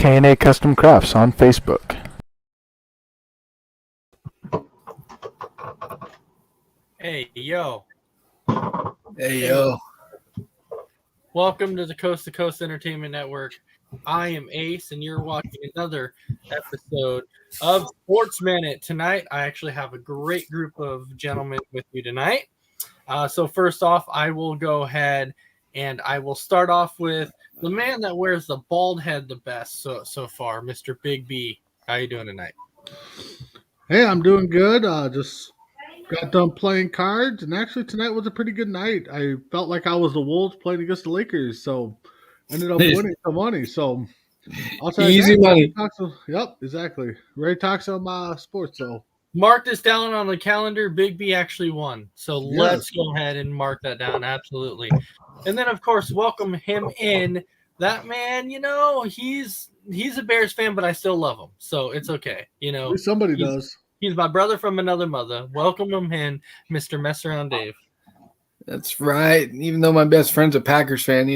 K&A Custom Crafts on Facebook. Hey, yo. Hey, yo. Welcome to the Coast to Coast Entertainment Network. I am Ace, and you're watching another episode of SportsMinute. Tonight, I actually have a great group of gentlemen with you tonight. So first off, I will go ahead and I will start off with the man that wears the bald head the best so far, Mr. Big B. How you doing tonight? Hey, I'm doing good. Just got done playing cards, and actually tonight was a pretty good night. I felt like I was the Wolves playing against the Lakers, so ended up winning some money. So outside Easy that, money. Yep, exactly. Ready to talk some sports. So Mark this down on the calendar. Big B actually won. So let's go ahead and mark that down. Absolutely. And then, of course, welcome him in. That man, he's a Bears fan, but I still love him. So it's okay. at least somebody does. He's my brother from another mother. Welcome him in, Mr. Mess Around Dave. That's right. Even though my best friend's a Packers fan,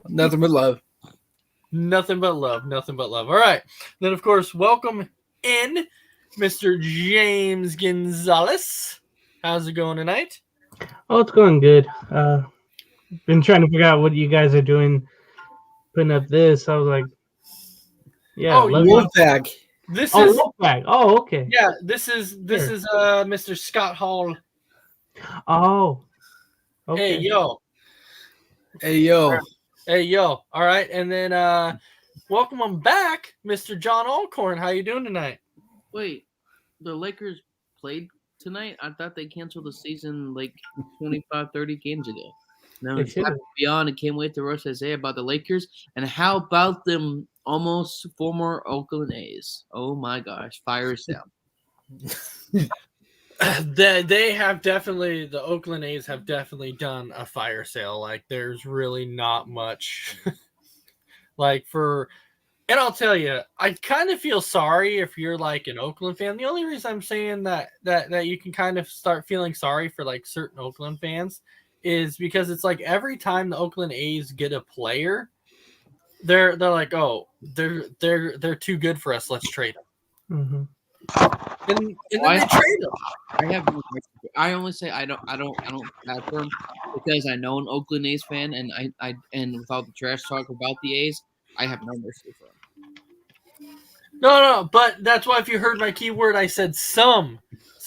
nothing but love. Nothing but love. Nothing but love. All right. Then, of course, welcome in Mr. James Gonzalez. How's it going tonight? Oh, it's going good. Been trying to figure out what you guys are doing, putting up this. I was like, yeah. Wolfpack. This is Wolfpack. Oh, okay. Yeah, this is Mr. Scott Hall. Oh. Okay. Hey yo. Hey yo. All right, and then welcome him back, Mr. John Alcorn. How you doing tonight? Wait, the Lakers played tonight? I thought they canceled the season like 25, 30 games ago. No, it's happy to be on and can't wait to rush Isaiah about the Lakers. And how about them almost former Oakland A's? Oh my gosh, fire sale. They have definitely, the Oakland A's have definitely done a fire sale. Like, there's really not much. And I'll tell you, I kind of feel sorry if you're like an Oakland fan. The only reason I'm saying that you can kind of start feeling sorry for like certain Oakland fans is because it's like every time the Oakland A's get a player, they're like, oh, they're too good for us. Let's trade them. Mm-hmm. And then they trade them. I have no question. I only say I don't bad for them because I know an Oakland A's fan, and I without the trash talk about the A's, I have no mercy for them. No, but that's why if you heard my keyword, I said some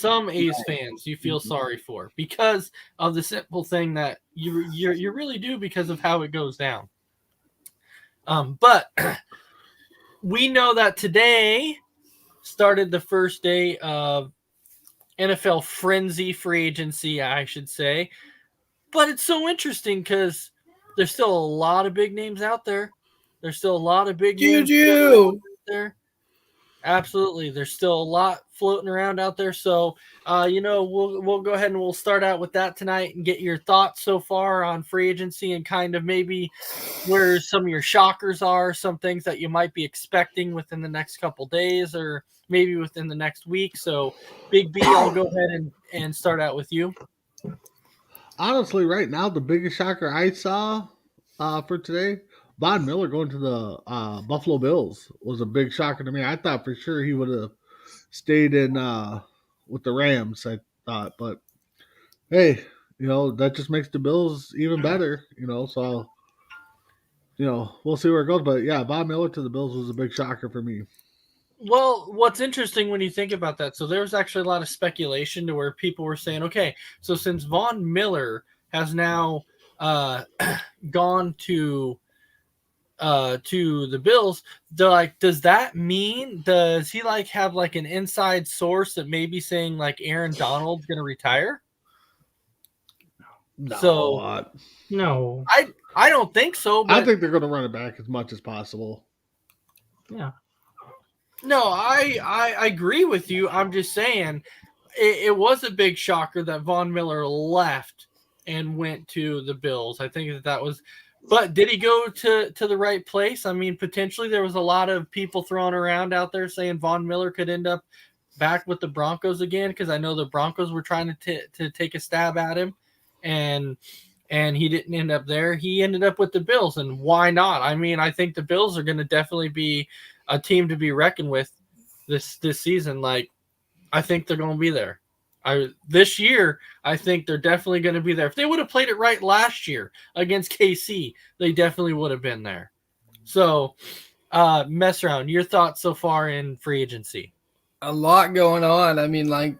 A's fans you feel sorry for because of the simple thing that you really do because of how it goes down. But we know that today started the first day of NFL frenzy free agency, I should say. But it's so interesting because there's still a lot of big names out there. There's still a lot of big names out there. Absolutely. There's still a lot floating around out there. So, we'll go ahead and we'll start out with that tonight and get your thoughts so far on free agency and kind of maybe where some of your shockers are, some things that you might be expecting within the next couple days or maybe within the next week. So, Big B, I'll go ahead and start out with you. Honestly, right now, the biggest shocker I saw for today, Von Miller going to the Buffalo Bills was a big shocker to me. I thought for sure he would have stayed in with the Rams, I thought. But, hey, that just makes the Bills even better, So, we'll see where it goes. But, yeah, Von Miller to the Bills was a big shocker for me. Well, what's interesting when you think about that, so there was actually a lot of speculation to where people were saying, okay, so since Von Miller has now gone to the Bills, they're like, does that mean, does he like have like an inside source that may be saying like Aaron Donald's going to retire? No. No. I don't think so. But I think they're going to run it back as much as possible. Yeah. No, I agree with you. I'm just saying it was a big shocker that Von Miller left and went to the Bills. I think that was. But did he go to the right place? I mean, potentially there was a lot of people throwing around out there saying Von Miller could end up back with the Broncos again because I know the Broncos were trying to take a stab at him. And and he didn't end up there. He ended up with the Bills, and why not? I mean, I think the Bills are going to definitely be a team to be reckoned with this season. Like, I think they're going to be there. This year, I think they're definitely going to be there. If they would have played it right last year against KC, they definitely would have been there. So, mess around. Your thoughts so far in free agency? A lot going on. I mean, like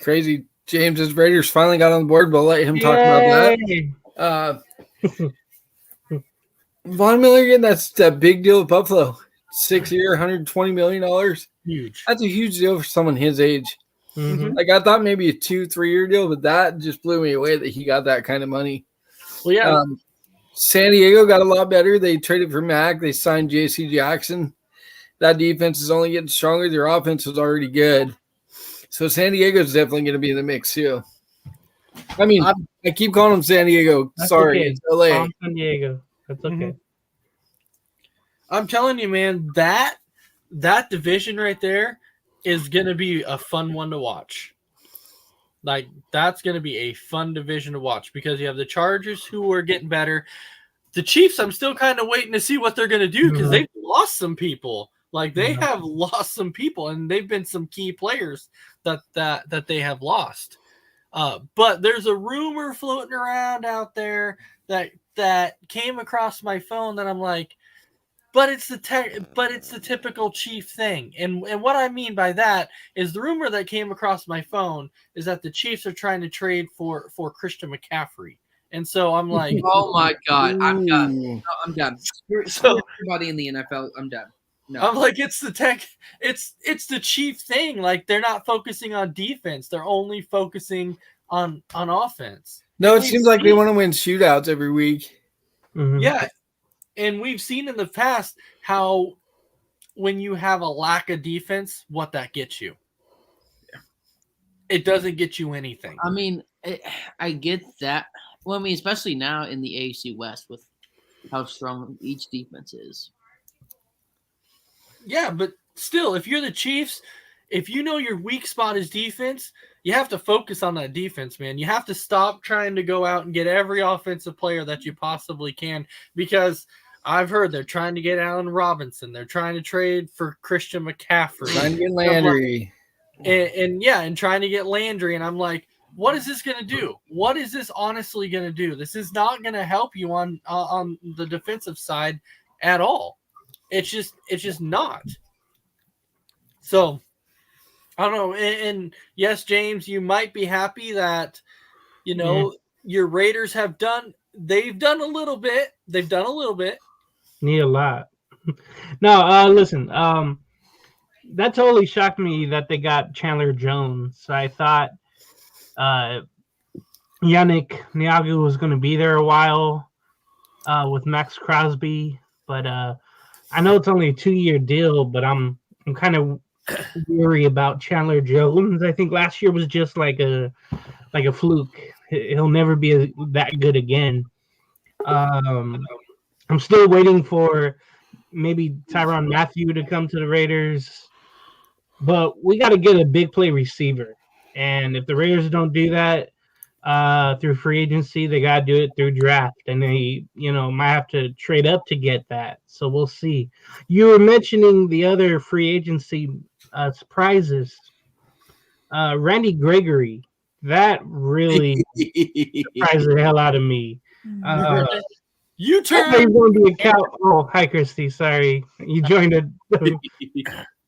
crazy. James's Raiders finally got on the board, but I'll let him talk about that. Von Miller again, that's that big deal with Buffalo. 6-year, $120 million. Huge. That's a huge deal for someone his age. Mhm. Like, I thought maybe a 2-3 year deal, but that just blew me away that he got that kind of money. Well, yeah. San Diego got a lot better. They traded for Mack. They signed J.C. Jackson. That defense is only getting stronger. Their offense was already good. So San Diego is definitely going to be in the mix too. I mean, I keep calling them San Diego. That's Sorry, okay. it's LA. San Diego. That's okay. I'm telling you, man, that division right there is going to be a fun one to watch. Like, that's going to be a fun division to watch because you have the Chargers who are getting better. The Chiefs, I'm still kind of waiting to see what they're going to do because they've lost some people. Like, they have lost some people, and they've been some key players that they have lost. But there's a rumor floating around out there that came across my phone that I'm like, but it's the typical Chief thing. And what I mean by that is the rumor that came across my phone is that the Chiefs are trying to trade for Christian McCaffrey. And so I'm like, Oh my God, I'm done. Ooh. No, I'm done. So- Everybody in the NFL, I'm done. No. I'm like, it's the Chief thing. Like, they're not focusing on defense. They're only focusing on offense. No, it We've seems like they seen- want to win shootouts every week. Mhm. Yeah. And we've seen in the past how when you have a lack of defense, what that gets you. It doesn't get you anything. I mean, I get that. Well, I mean, especially now in the AFC West with how strong each defense is. Yeah, but still, if you're the Chiefs, if you know your weak spot is defense, you have to focus on that defense, man. You have to stop trying to go out and get every offensive player that you possibly can because I've heard they're trying to get Allen Robinson. They're trying to trade for Christian McCaffrey. Trying to get Landry. And trying to get Landry. And I'm like, what is this going to do? What is this honestly going to do? This is not going to help you on the defensive side at all. It's just not. So, I don't know. And yes, James, you might be happy that, your Raiders they've done a little bit. Need a lot. No, listen. That totally shocked me that they got Chandler Jones. I thought Yannick Niagu was going to be there a while with Max Crosby, but I know it's only a 2-year deal. But I'm kind of worried about Chandler Jones. I think last year was just like a fluke. He'll never be that good again. I'm still waiting for maybe Tyrann Mathieu to come to the Raiders, but we got to get a big play receiver. And if the Raiders don't do that through free agency, they got to do it through draft, and they might have to trade up to get that. So we'll see. You were mentioning the other free agency surprises. Randy Gregory, that really surprised the hell out of me. You I thought he was going to be a cow. Oh, hi, Christy. Sorry, you joined a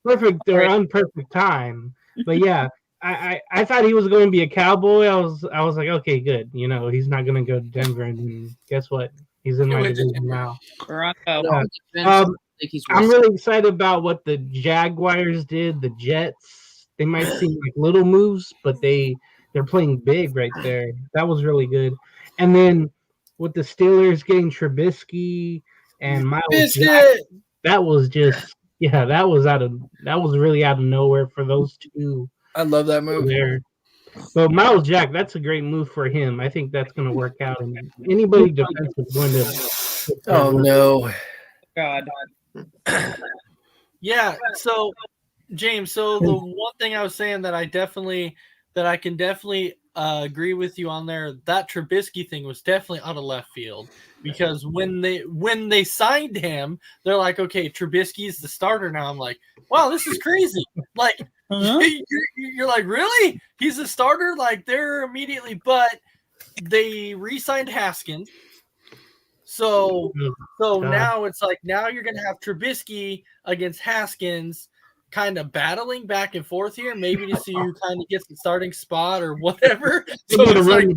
perfect or unperfect time. But yeah, I thought he was going to be a Cowboy. I was like, okay, good. He's not going to go to Denver, and guess what? He's in my division now. I'm really excited about what the Jaguars did. The Jets, they might seem like little moves, but they're playing big right there. That was really good. And then with the Steelers getting Trubisky and Miles Jack, that was really out of nowhere for those two. I love that move. There. But Miles Jack, that's a great move for him. I think that's going to work out. And anybody defensive is going to. Oh no, God. Yeah. So, James. So the one thing I was saying that I can definitely agree with you on there. That Trubisky thing was definitely out of left field because when they signed him, they're like, okay, Trubisky's the starter now. I'm like, wow, this is crazy. Like, you're like, really? He's a starter? Like, they're immediately, but they re-signed Haskins. So now it's like, now you're going to have Trubisky against Haskins kind of battling back and forth here, maybe to see who kind of gets the starting spot or whatever. So it's like,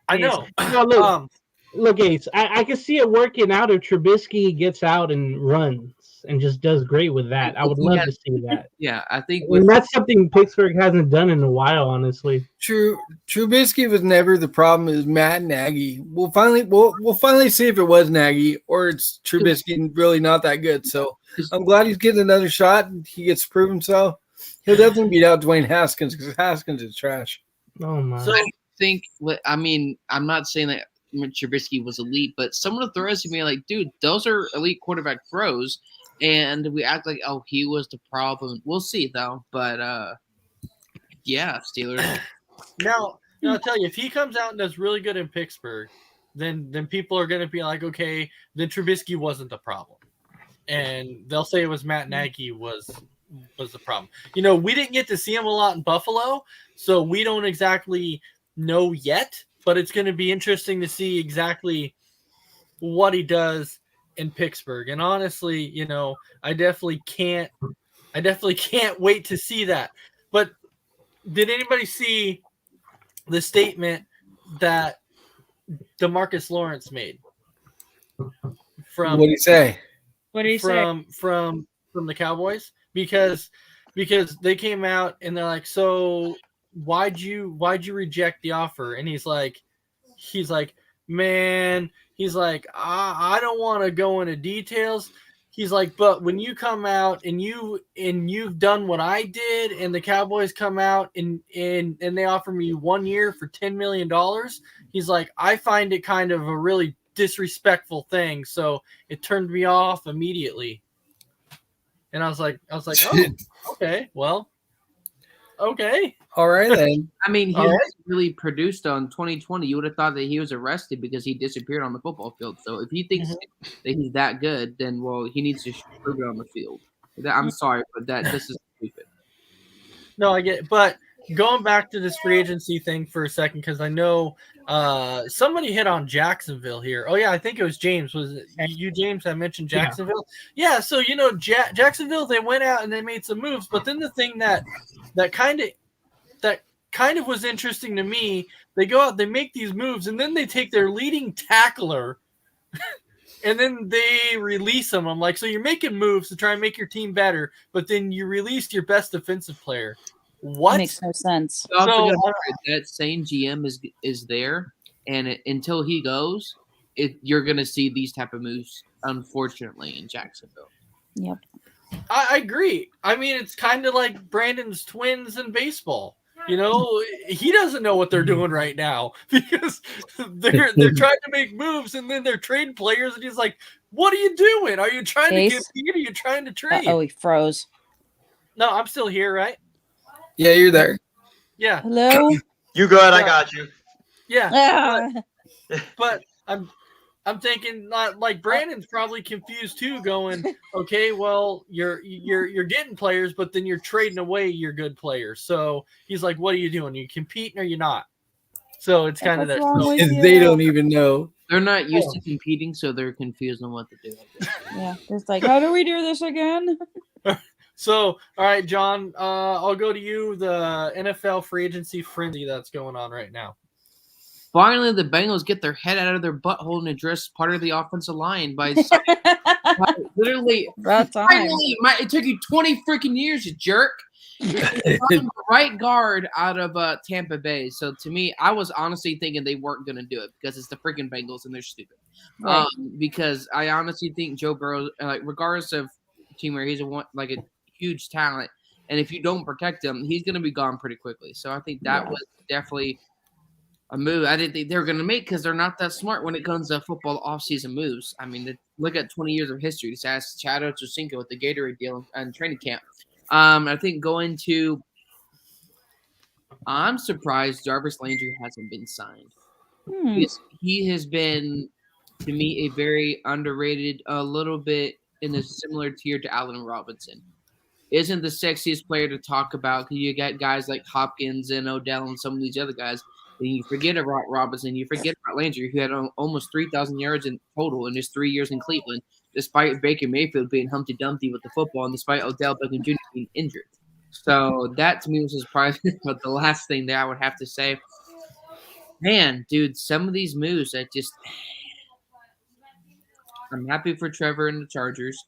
I know. No, look, Ace, I can see it working out if Trubisky gets out and runs and just does great with that. I would love to see that. Yeah, I think that's something Pittsburgh hasn't done in a while, honestly. Trubisky was never the problem. It was Matt Nagy. We'll finally see if it was Nagy or it's Trubisky and really not that good. So I'm glad he's getting another shot and he gets to prove himself. He'll definitely beat out Dwayne Haskins because Haskins is trash. Oh my! So I think. I mean, I'm not saying that Trubisky was elite, but some of the throws, you be like, dude, those are elite quarterback throws. And we act like, oh, he was the problem. We'll see, though. But, yeah, Steelers. Now, I'll tell you, if he comes out and does really good in Pittsburgh, then people are going to be like, okay, then Trubisky wasn't the problem. And they'll say it was Matt Nagy was the problem. You know, we didn't get to see him a lot in Buffalo, so we don't exactly know yet. But it's going to be interesting to see exactly what he does in Pittsburgh. And honestly, you know, I definitely can't wait to see that. But did anybody see the statement that DeMarcus Lawrence made? From What did he say? From the Cowboys? Because they came out and they're like, so why'd you reject the offer? And he's like, man, he's like, I don't want to go into details. He's like, but when you come out and you've done what I did, and the Cowboys come out and they offer me 1 year for $10 million, he's like, I find it kind of a really disrespectful thing. So it turned me off immediately. And I was like, oh, okay, well, okay. All right, then. I mean, he hasn't really produced on 2020. You would have thought that he was arrested because he disappeared on the football field. So if he thinks that he's that good, then, well, he needs to prove it on the field. I'm sorry, but this is stupid. No, I get it. But going back to this free agency thing for a second, because I know somebody hit on Jacksonville here. Oh, yeah, I think it was James. Was it you, James, that mentioned Jacksonville? Yeah, so, you know, Jacksonville, they went out and they made some moves. But then the thing that kind of was interesting to me, they go out, they make these moves, and then they take their leading tackler and then they release them. I'm like, so you're making moves to try and make your team better, but then you released your best defensive player. What? That makes no sense. That same GM is there, and until he goes, you're going to see these type of moves, unfortunately, in Jacksonville. Yep. I agree. I mean, it's kind of like Brandon's twins in baseball. You know, he doesn't know what they're doing right now because they're trying to make moves and then they're trading players, and he's like, "What are you doing? Are you trying to compete? Or are you trying to trade?" Oh, he froze. No, I'm still here, right? Yeah, you're there. Yeah. Hello. You good? I got you. Yeah. But I'm thinking like Brandon's probably confused too, going, okay, well, you're getting players, but then you're trading away your good players. So he's like, what are you doing? Are you competing or you not? So it's kind of that. And they don't even know. They're not used to competing, so they're confused on what to do. Yeah, it's like, how do we do this again? So, all right, John, I'll go to you. The NFL free agency frenzy that's going on right now. Finally, the Bengals get their head out of their butthole and address part of the offensive line by literally. Finally, it took you 20 freaking years, you jerk. The right guard out of Tampa Bay. So to me, I was honestly thinking they weren't going to do it because it's the freaking Bengals and they're stupid. Right. Because I honestly think Joe Burrow, regardless of team where he's a huge talent, and if you don't protect him, he's going to be gone pretty quickly. So I think that was definitely a move I didn't think they were going to make because they're not that smart when it comes to football offseason moves. I mean, look at 20 years of history. Just ask Chad Ochocinco with the Gatorade deal and training camp. I think going to I'm surprised Jarvis Landry hasn't been signed. Hmm. Because he has been, to me, a very underrated, a little bit in a similar tier to Allen Robinson. Isn't the sexiest player to talk about because you got guys like Hopkins and Odell and some of these other guys. Then you forget about Robinson, you forget about Landry, who had almost 3,000 yards in total in his 3 years in Cleveland, despite Baker Mayfield being Humpty Dumpty with the football and despite Odell Beckham Jr. being injured. So that to me was surprising. But the last thing that I would have to say, man, dude, some of these moves that just I'm happy for Trevor and the Chargers.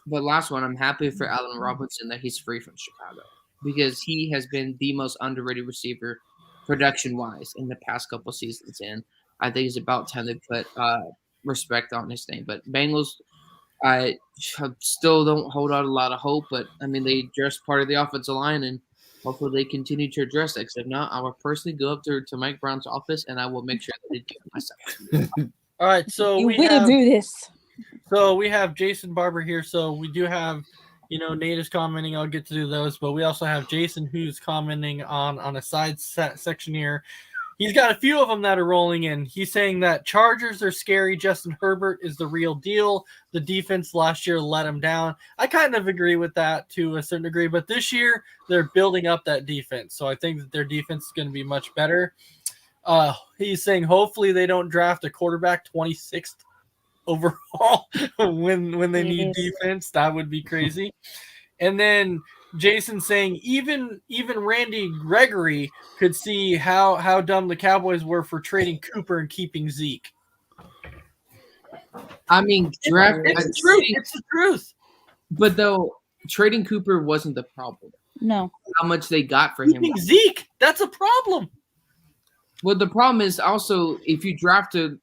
But last one, I'm happy for Allen Robinson that he's free from Chicago because he has been the most underrated receiver production-wise in the past couple seasons, and I think it's about time to put respect on his name. But Bengals, I still don't hold out a lot of hope, but I mean they addressed part of the offensive line, and hopefully they continue to address that. If not, I will personally go up to Mike Brown's office and I will make sure that they do it myself. All right, so You we will have do this. Jason Barber here. So we do have, Nate is commenting. I'll get to do those, but we also have Jason who's commenting on a side section here. He's got a few of them that are rolling in. He's saying that Chargers are scary. Justin Herbert is the real deal. The defense last year let him down. I kind of agree with that to a certain degree, but this year they're building up that defense. So I think that their defense is going to be much better. He's saying hopefully they don't draft a quarterback 26th overall when they need defense. That would be crazy. And then Jason saying even Randy Gregory could see how dumb the Cowboys were for trading Cooper and keeping Zeke. I mean, It's the truth. But though trading Cooper wasn't the problem. No. How much they got for him. Keeping Zeke, that's a problem. Well, the problem is also if you draft a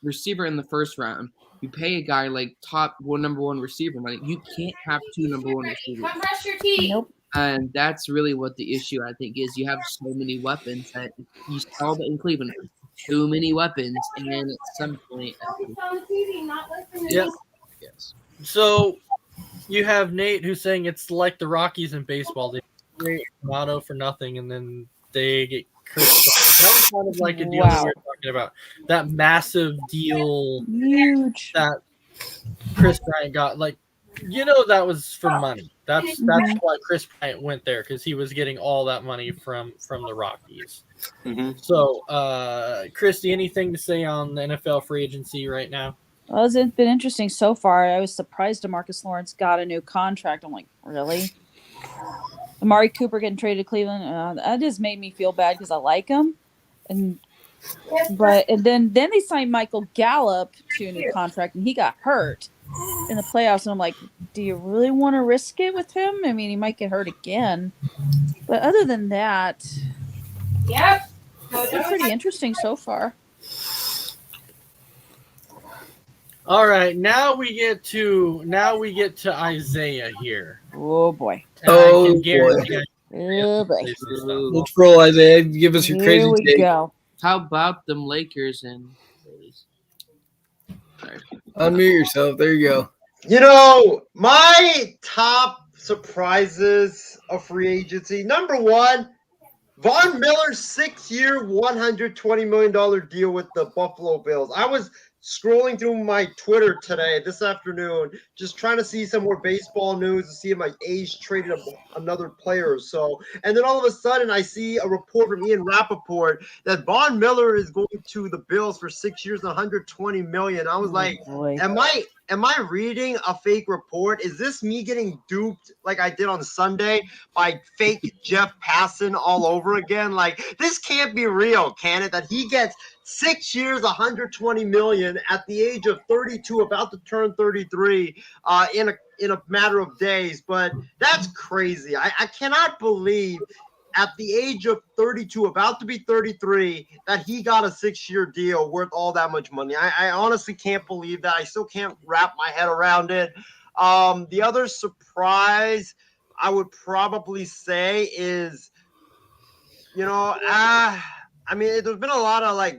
receiver in the first round, you pay a guy like number one receiver money. You can't have two number one receivers. Come brush your teeth. Nope. And that's really what the issue, I think, is. You have so many weapons that you saw that in Cleveland. Too many weapons, and then at some point, Focus on the TV, not listening to Yeah. me. yes. So you have Nate who's saying it's like the Rockies in baseball. They create motto for nothing, and then they get Chris. That was kind of like a deal that we were talking about. That massive deal Huge. that Chris Bryant got. Like, that was for money. That's why Chris Bryant went there, because he was getting all that money from the Rockies. Mhm. So, Christy, anything to say on the NFL free agency right now? Well, it's been interesting so far. I was surprised DeMarcus Lawrence got a new contract. I'm like, really? Amari Cooper getting traded to Cleveland, that just made me feel bad because I like him. And then they signed Michael Gallup to a new contract, and he got hurt in the playoffs. And I'm like, do you really want to risk it with him? I mean, he might get hurt again. But other than that, Yep. it's been pretty interesting so far. All right, now we get to Isaiah here. Oh boy. And I can guarantee Oh boy. Let's roll, Isaiah. Give us your Here crazy we take. go. How about them Lakers and Phillies? Sorry. Unmute yourself. There you You my top surprises of free agency. Number one, Von Miller's 6-year, $120 million deal with the Buffalo Bills. I was scrolling through my Twitter this afternoon, just trying to see some more baseball news to see if my A's traded another player or so. And then all of a sudden, I see a report from Ian Rappaport that Von Miller is going to the Bills for 6 years, $120 million. I was like, boy. am I reading a fake report? Is this me getting duped like I did on Sunday by fake Jeff Passan all over again? Like, this can't be real, can it? That he gets 6 years, $120 million at the age of 32, about to turn 33 in a matter of days. But that's crazy. I cannot believe at the age of 32, about to be 33, that he got a 6-year deal worth all that much money. I honestly can't believe that. I still can't wrap my head around it. The other surprise I would probably say is, there's been a lot of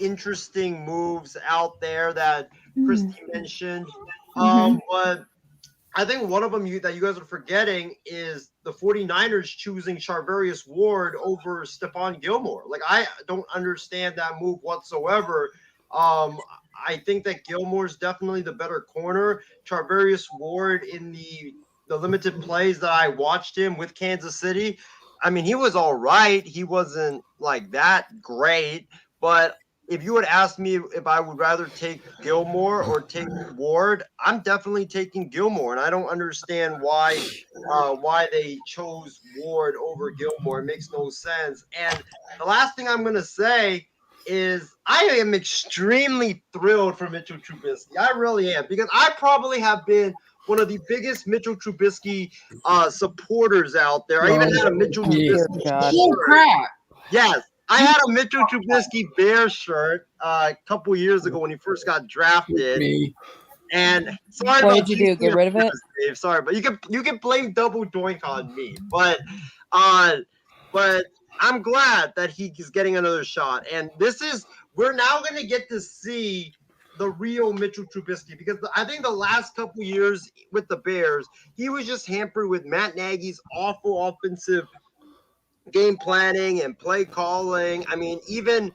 interesting moves out there that Christy mentioned. But I think one of them that you guys are forgetting is the 49ers choosing Charvarius Ward over Stephon Gilmore. Like, I don't understand that move whatsoever. I think that Gilmore's definitely the better corner. Charvarius Ward, in the limited plays that I watched him with Kansas City, I mean, he was all right. He wasn't like that great, but if you would ask me if I would rather take Gilmore or take Ward, I'm definitely taking Gilmore, and I don't understand why they chose Ward over Gilmore. It makes no sense. And the last thing I'm gonna say is I am extremely thrilled for Mitchell Trubisky. I really am, because I probably have been one of the biggest Mitchell Trubisky supporters out there. I even had a Mitchell Trubisky God. shirt. Yes. I had a Mitchell Trubisky Bears shirt a couple years ago when he first got drafted. And sorry, What did you do? Get rid of it? Dave. Sorry, but you can blame Double Doink on me. But I'm glad that he is getting another shot. And we're now going to get to see the real Mitchell Trubisky, because I think the last couple years with the Bears, he was just hampered with Matt Nagy's awful offensive game planning and play calling. I mean, even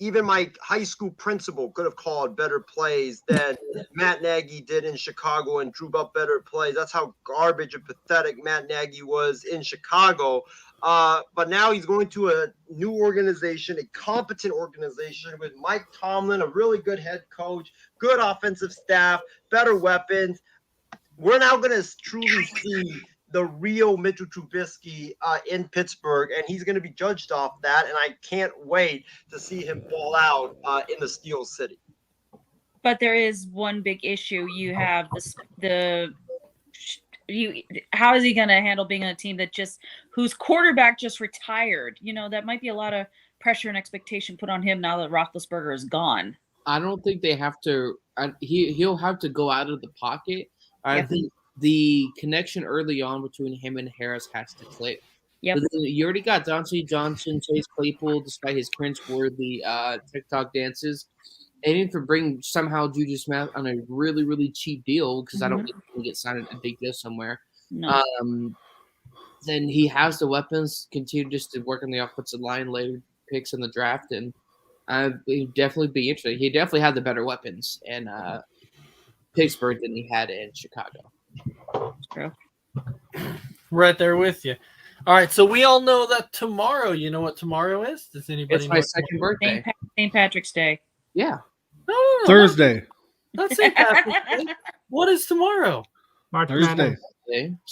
my high school principal could have called better plays than Matt Nagy did in Chicago and drew up better plays. That's how garbage and pathetic Matt Nagy was in Chicago. But now he's going to a new organization, a competent organization with Mike Tomlin, a really good head coach, good offensive staff, better weapons. We're now going to truly see the real Mitchell Trubisky in Pittsburgh, and he's going to be judged off that, and I can't wait to see him ball out in the Steel City. But there is one big issue. You have how is he going to handle being on a team whose quarterback just retired? You know, that might be a lot of pressure and expectation put on him now that Roethlisberger is gone. I don't think they have to. He'll have to go out of the pocket. I think the connection early on between him and Harris has to click. Yep. You already got Dante Johnson, Chase Claypool, despite his cringe-worthy TikTok dances, aiming for bringing somehow Juju Smith on a really, really cheap deal, because I don't think he can get signed a big deal somewhere. No. Then he has the weapons, continue just to work on the offensive line, later picks in the draft, and he'd definitely be interesting. He definitely had the better weapons in Pittsburgh than he had in Chicago. True. Right there with you. All right, so we all know that tomorrow. You know what tomorrow is? Does anybody It's know? my second birthday. St. Patrick's Day. Yeah. No, Thursday. Not St. Patrick's Day. What is tomorrow? March Thursday. Madness.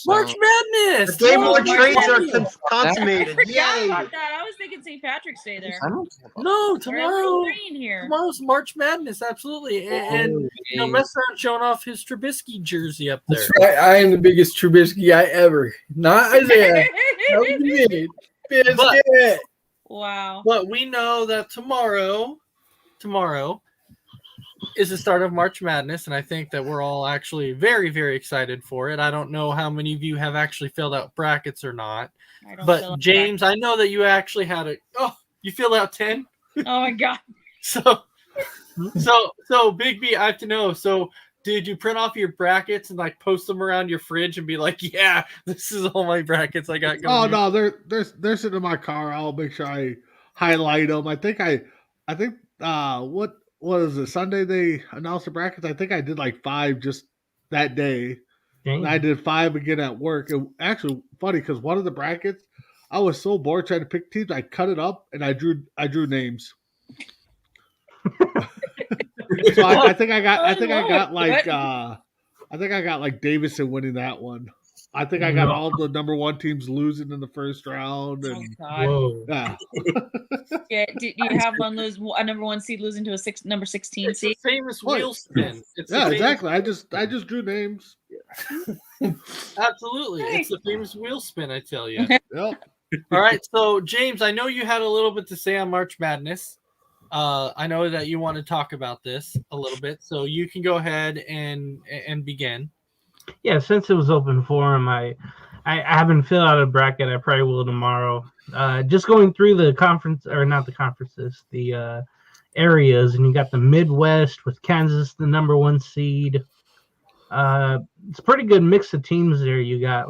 March Madness. The day more March trades are Madness. consummated. Forgot Yay! about that. I was thinking St. Patrick's Day there. I don't care about No, We're tomorrow. green here. Tomorrow's March Madness, absolutely. And you know, Messer showing off his Trubisky jersey up there. That's right. I am the biggest Trubisky guy ever. Not Isaiah. That was me. Biscuit. Wow. But we know that tomorrow is the start of March Madness, and I think that we're all actually very, very excited for it. I don't know how many of you have actually filled out brackets or not, I don't feel but like James, I know that you actually had you filled out 10. that. Oh my God. So Big B, I have to know. So did you print off your brackets and like post them around your fridge and be like, yeah, this is all my brackets I got going? Oh no, they're sitting in my car. I'll make sure I highlight them. I think what is it? Sunday they announced the brackets. I think I did like 5 just that day. And I did 5 again at work. And actually, funny because one of the brackets, I was so bored trying to pick teams, I cut it up and I drew names. So I think I got like Davison winning that one. I think I got all the number 1 teams losing in the first round. Oh And God. Whoa. yeah. Yeah. Did you have a number 1 seed losing to a number 16 It's seed? the famous What? wheel spin. It's the Yeah, famous- exactly. I just drew names. Absolutely. It's the famous wheel spin, I tell you. Yep. All right. So, James, I know you had a little bit to say on March Madness. I know that you want to talk about this a little bit, so you can go ahead and begin. Yeah, since it was open forum, I haven't filled out a bracket. I probably will tomorrow. Just going through the conference, or not the conferences, the areas, and you got the Midwest with Kansas, the number 1 seed. It's a pretty good mix of teams there. You got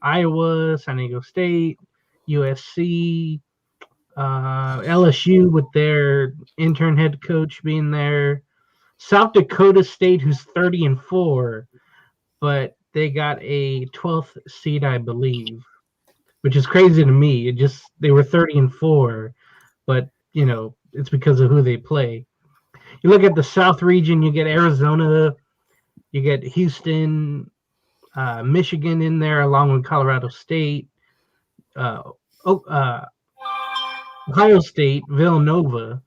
Iowa, San Diego State, USC, LSU with their intern head coach being there, South Dakota State, who's 30-4, but they got a 12th seed, I believe, which is crazy to me. They were 30-4, but it's because of who they play. You look at the South region, you get Arizona, you get Houston, Michigan in there, along with Colorado State, Ohio State, Villanova.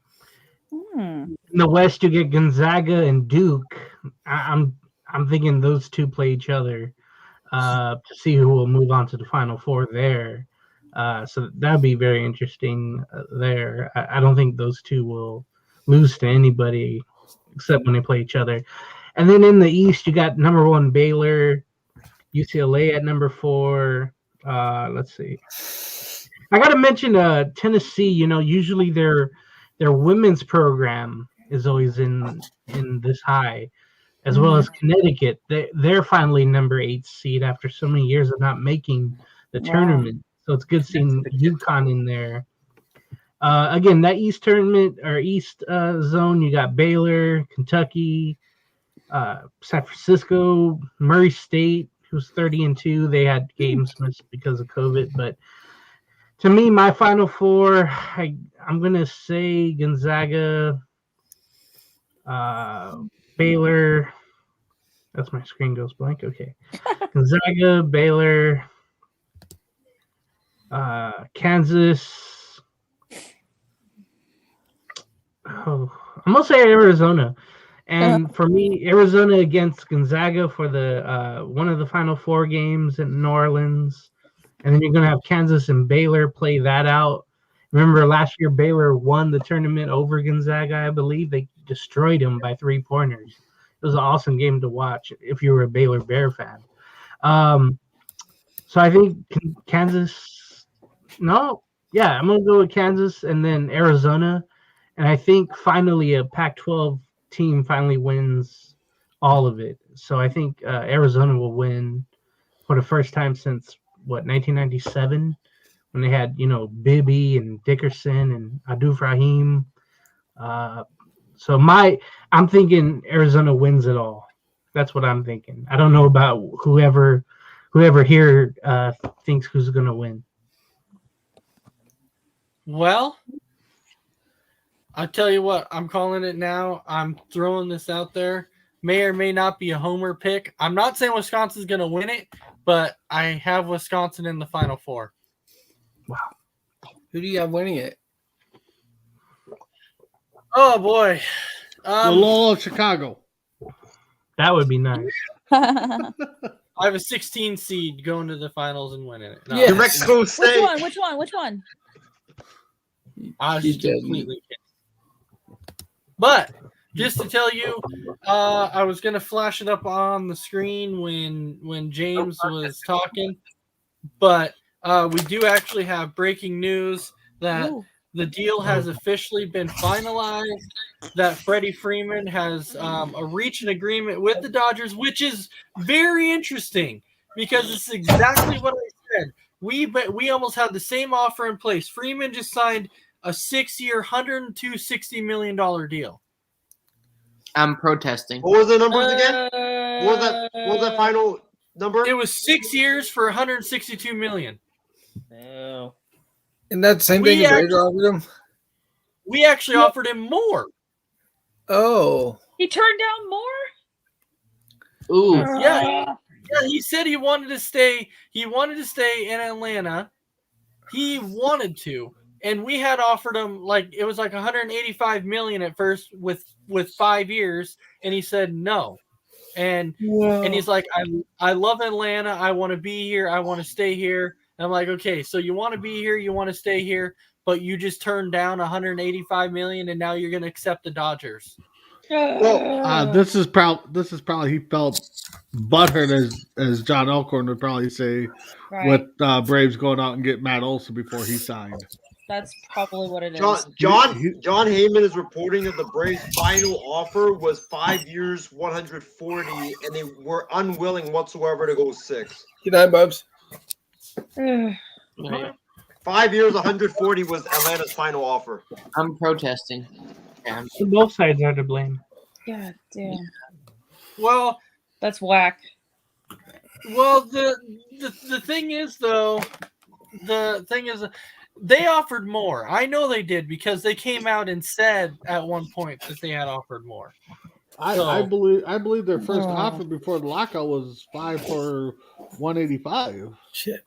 In the West, you get Gonzaga and Duke. I'm thinking those two play each other to see who will move on to the Final Four there. So that'd be very interesting there. I don't think those two will lose to anybody except when they play each other. And then in the East, you got number 1 Baylor, UCLA at number 4. Let's see. I got to mention Tennessee. Usually their women's program is always in this high, as well as Connecticut. They're finally number 8 seed after so many years of not making the tournament. So it's good seeing UConn in there. Again, that East tournament or East zone, you got Baylor, Kentucky, San Francisco, Murray State, who's 30-2. They had games missed because of COVID, but to me, my Final Four, I'm gonna say Gonzaga, Baylor. That's my screen goes blank. Okay, Gonzaga, Baylor, Kansas. Oh, I'm gonna say Arizona. And for me, Arizona against Gonzaga for the one of the Final Four games in New Orleans. And then you're going to have Kansas and Baylor play that out. Remember last year, Baylor won the tournament over Gonzaga, I believe. They destroyed them by 3-pointers. It was an awesome game to watch if you were a Baylor Bear fan. So I think Kansas – I'm going to go with Kansas and then Arizona. And I think finally a Pac-12 team finally wins all of it. So I think Arizona will win for the first time since – 1997, when they had Bibby and Dickerson and Abdul Rahim. So I'm thinking Arizona wins it all. That's what I'm thinking. I don't know about whoever here thinks who's going to win. Well, I tell you what, I'm calling it now. I'm throwing this out there. May or may not be a homer pick. I'm not saying Wisconsin's going to win it, but I have Wisconsin in the Final Four. Wow. Who do you have winning it? Oh, boy. Loyola Chicago. That would be nice. I have a 16 seed going to the finals and winning it. No, New Mexico State. Which one? I was just completely kidding. But just to tell you, I was going to flash it up on the screen when James was talking, but we do actually have breaking news that the deal has officially been finalized, that Freddie Freeman has reached an agreement with the Dodgers, which is very interesting because it's exactly what I said. We almost had the same offer in place. Freeman just signed a 6-year, $160 million deal. I'm protesting. What was the numbers again? What was that final number? It was 6 years for $162 million. Oh. And that's the same We thing the Braves actually- offered him? We actually offered him more. Oh. He turned down more? Ooh. Yeah, he said he wanted to stay. He wanted to stay in Atlanta. He wanted to, and we had offered him it was like $185 million at first with 5 years, and he said no. And he's like, I love Atlanta. I want to be here. I want to stay here. And I'm like, okay, so you want to be here, you want to stay here, but you just turned down $185 million, and now you're going to accept the Dodgers. This is probably he felt butthurt, as John Elkhorn would probably say, with Braves going out and get Matt Olson before he signed. That's probably what it is. John Heyman is reporting that the Braves' final offer was 5 years, 140, and they were unwilling whatsoever to go 6. Good night, Bubs. 5 years, 140 was Atlanta's final offer. I'm protesting. Yeah. Both sides are to blame. God damn. Well, That's whack. well, the thing is though, they offered more. I know they did because they came out and said at one point that they had offered more. I believe their first offer before the lockout was 5 for 185. Shit.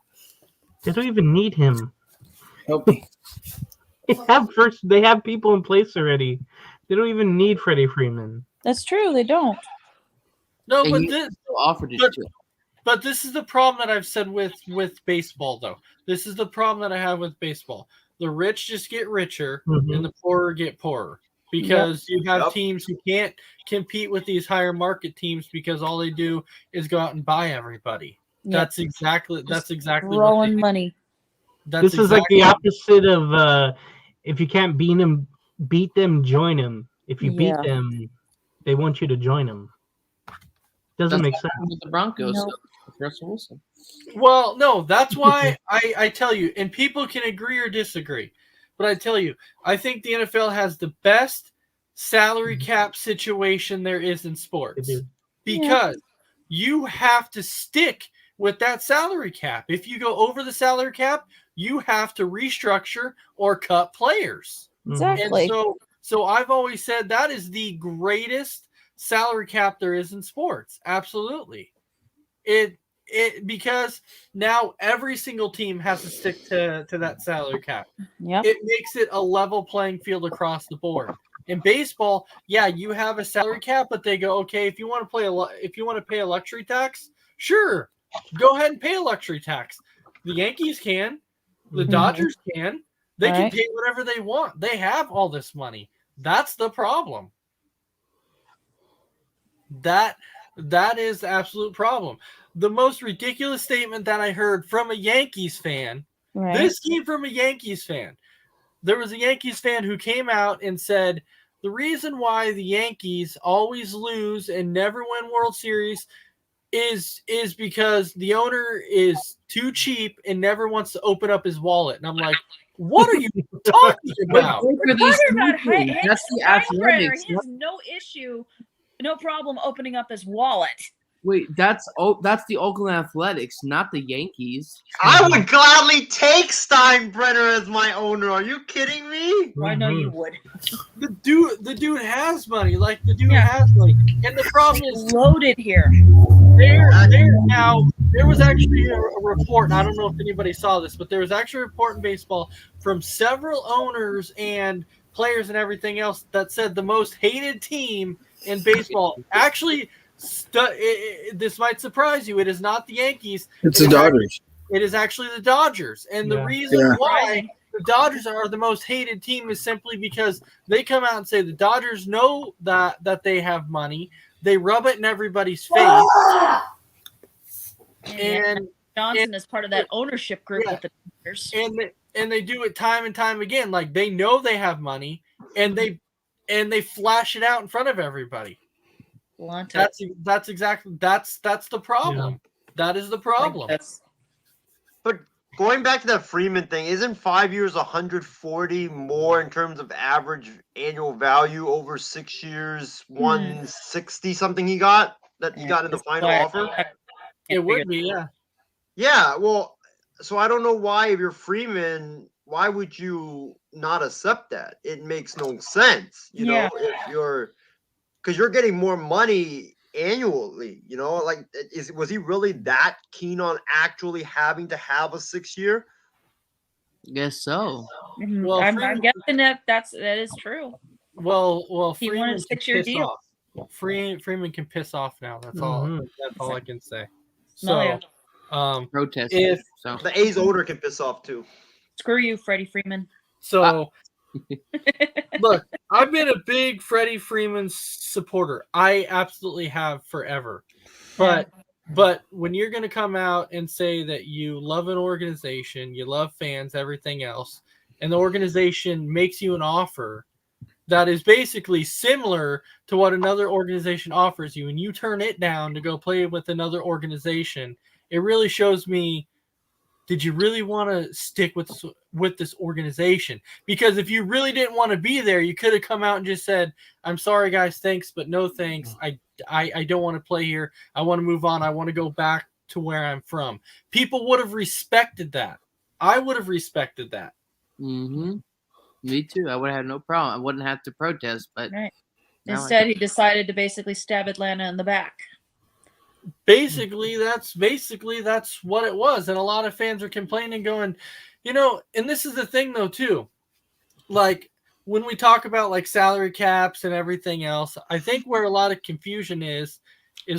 They don't even need him. Help me. They have people in place already. They don't even need Freddie Freeman. That's true. They don't. No, And but you this, still offered it too. but this is the problem that I've said with baseball, though. This is the problem that I have with baseball. The rich just get richer, and the poorer get poorer because you have teams who can't compete with these higher market teams because all they do is go out and buy everybody. Yep. That's exactly Rolling money. That's This is like the opposite of if you can't beat them, join them. If you beat them, they want you to join them. Doesn't make sense. With the Broncos, Nope. with Russell Wilson. Well, no, that's why I tell you, and people can agree or disagree, but I tell you, I think the NFL has the best salary cap situation there is in sports They do. because you have to stick with that salary cap. If you go over the salary cap, you have to restructure or cut players. Exactly. And so I've always said that is the greatest salary cap there is in sports. Absolutely. It because now every single team has to stick to that salary cap. Yep. It makes it a level playing field across the board. In baseball, yeah, you have a salary cap, but they go, okay, if you want to pay a luxury tax, sure, go ahead and pay a luxury tax. The Yankees can, the Dodgers can, they can pay whatever they want. They have all this money. That's the problem. That is the absolute problem. The most ridiculous statement that I heard from a Yankees fan. Right. This came from a Yankees fan. There was a Yankees fan who came out and said, the reason why the Yankees always lose and never win World Series is because the owner is too cheap and never wants to open up his wallet. And I'm like, what are you talking about? For these teams, that's the athletics. He has no issue, no problem opening up his wallet. Wait, that's the Oakland Athletics, not the Yankees. I would gladly take Steinbrenner as my owner. Are you kidding me? I know you would. The dude has money. Like the dude has money. And the problem is Loaded here. There was actually a report, and I don't know if anybody saw this, but there was actually a report in baseball from several owners and players and everything else that said the most hated team in baseball actually this might surprise you. It is not the Yankees. It's the Dodgers. It is actually the Dodgers. And the reason why the Dodgers are the most hated team is simply because they come out and say the Dodgers know that they have money. They rub it in everybody's face. And Johnson is part of that ownership group with the Dodgers. And they do it time and time again. Like they know they have money and they flash it out in front of everybody. That's the problem. Yeah. That is the problem. But going back to that Freeman thing, isn't 5 years 140 more in terms of average annual value over 6 years? 160 something he got in the final offer. It would be, yeah. Yeah, well, so I don't know why if you're Freeman, why would you not accept that? It makes no sense, you know, if you're. Because you're getting more money annually, you know, like was he really that keen on actually having to have a 6 year? Guess so. Well, I'm guessing that is true. Well, he wanted a 6-year deal. Freeman can piss off now. That's all. That's all I can say. So, protest. If the A's owner can piss off too. Screw you, Freddie Freeman. So. Look, I've been a big Freddie Freeman supporter. I absolutely have forever. But when you're going to come out and say that you love an organization, you love fans, everything else, and the organization makes you an offer that is basically similar to what another organization offers you, and you turn it down to go play with another organization, it really shows me, did you really want to stick with this organization? Because if you really didn't want to be there, you could have come out and just said, I'm sorry, guys, thanks, but no thanks. I don't want to play here. I want to move on. I want to go back to where I'm from. People would have respected that. I would have respected that. Mm-hmm. Me too. I would have had no problem. I wouldn't have to protest, but Right. now Instead, he decided to basically stab Atlanta in the back. Basically that's what it was, and a lot of fans are complaining, going, and this is the thing though too, like when we talk about like salary caps and everything else, I think where a lot of confusion is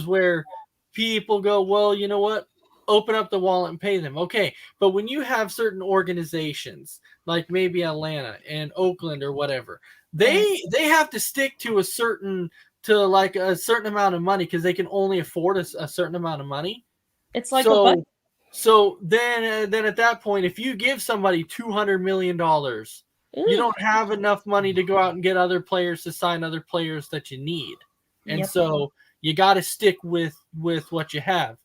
where people go, well, you know what, open up the wallet and pay them. Okay, but when you have certain organizations like maybe Atlanta and Oakland or whatever, they have to stick to a certain amount of money because they can only afford a certain amount of money. It's like a budget. So then at that point, if you give somebody $200 million, you don't have enough money to go out and get other players to sign other players that you need. And so you got to stick with what you have.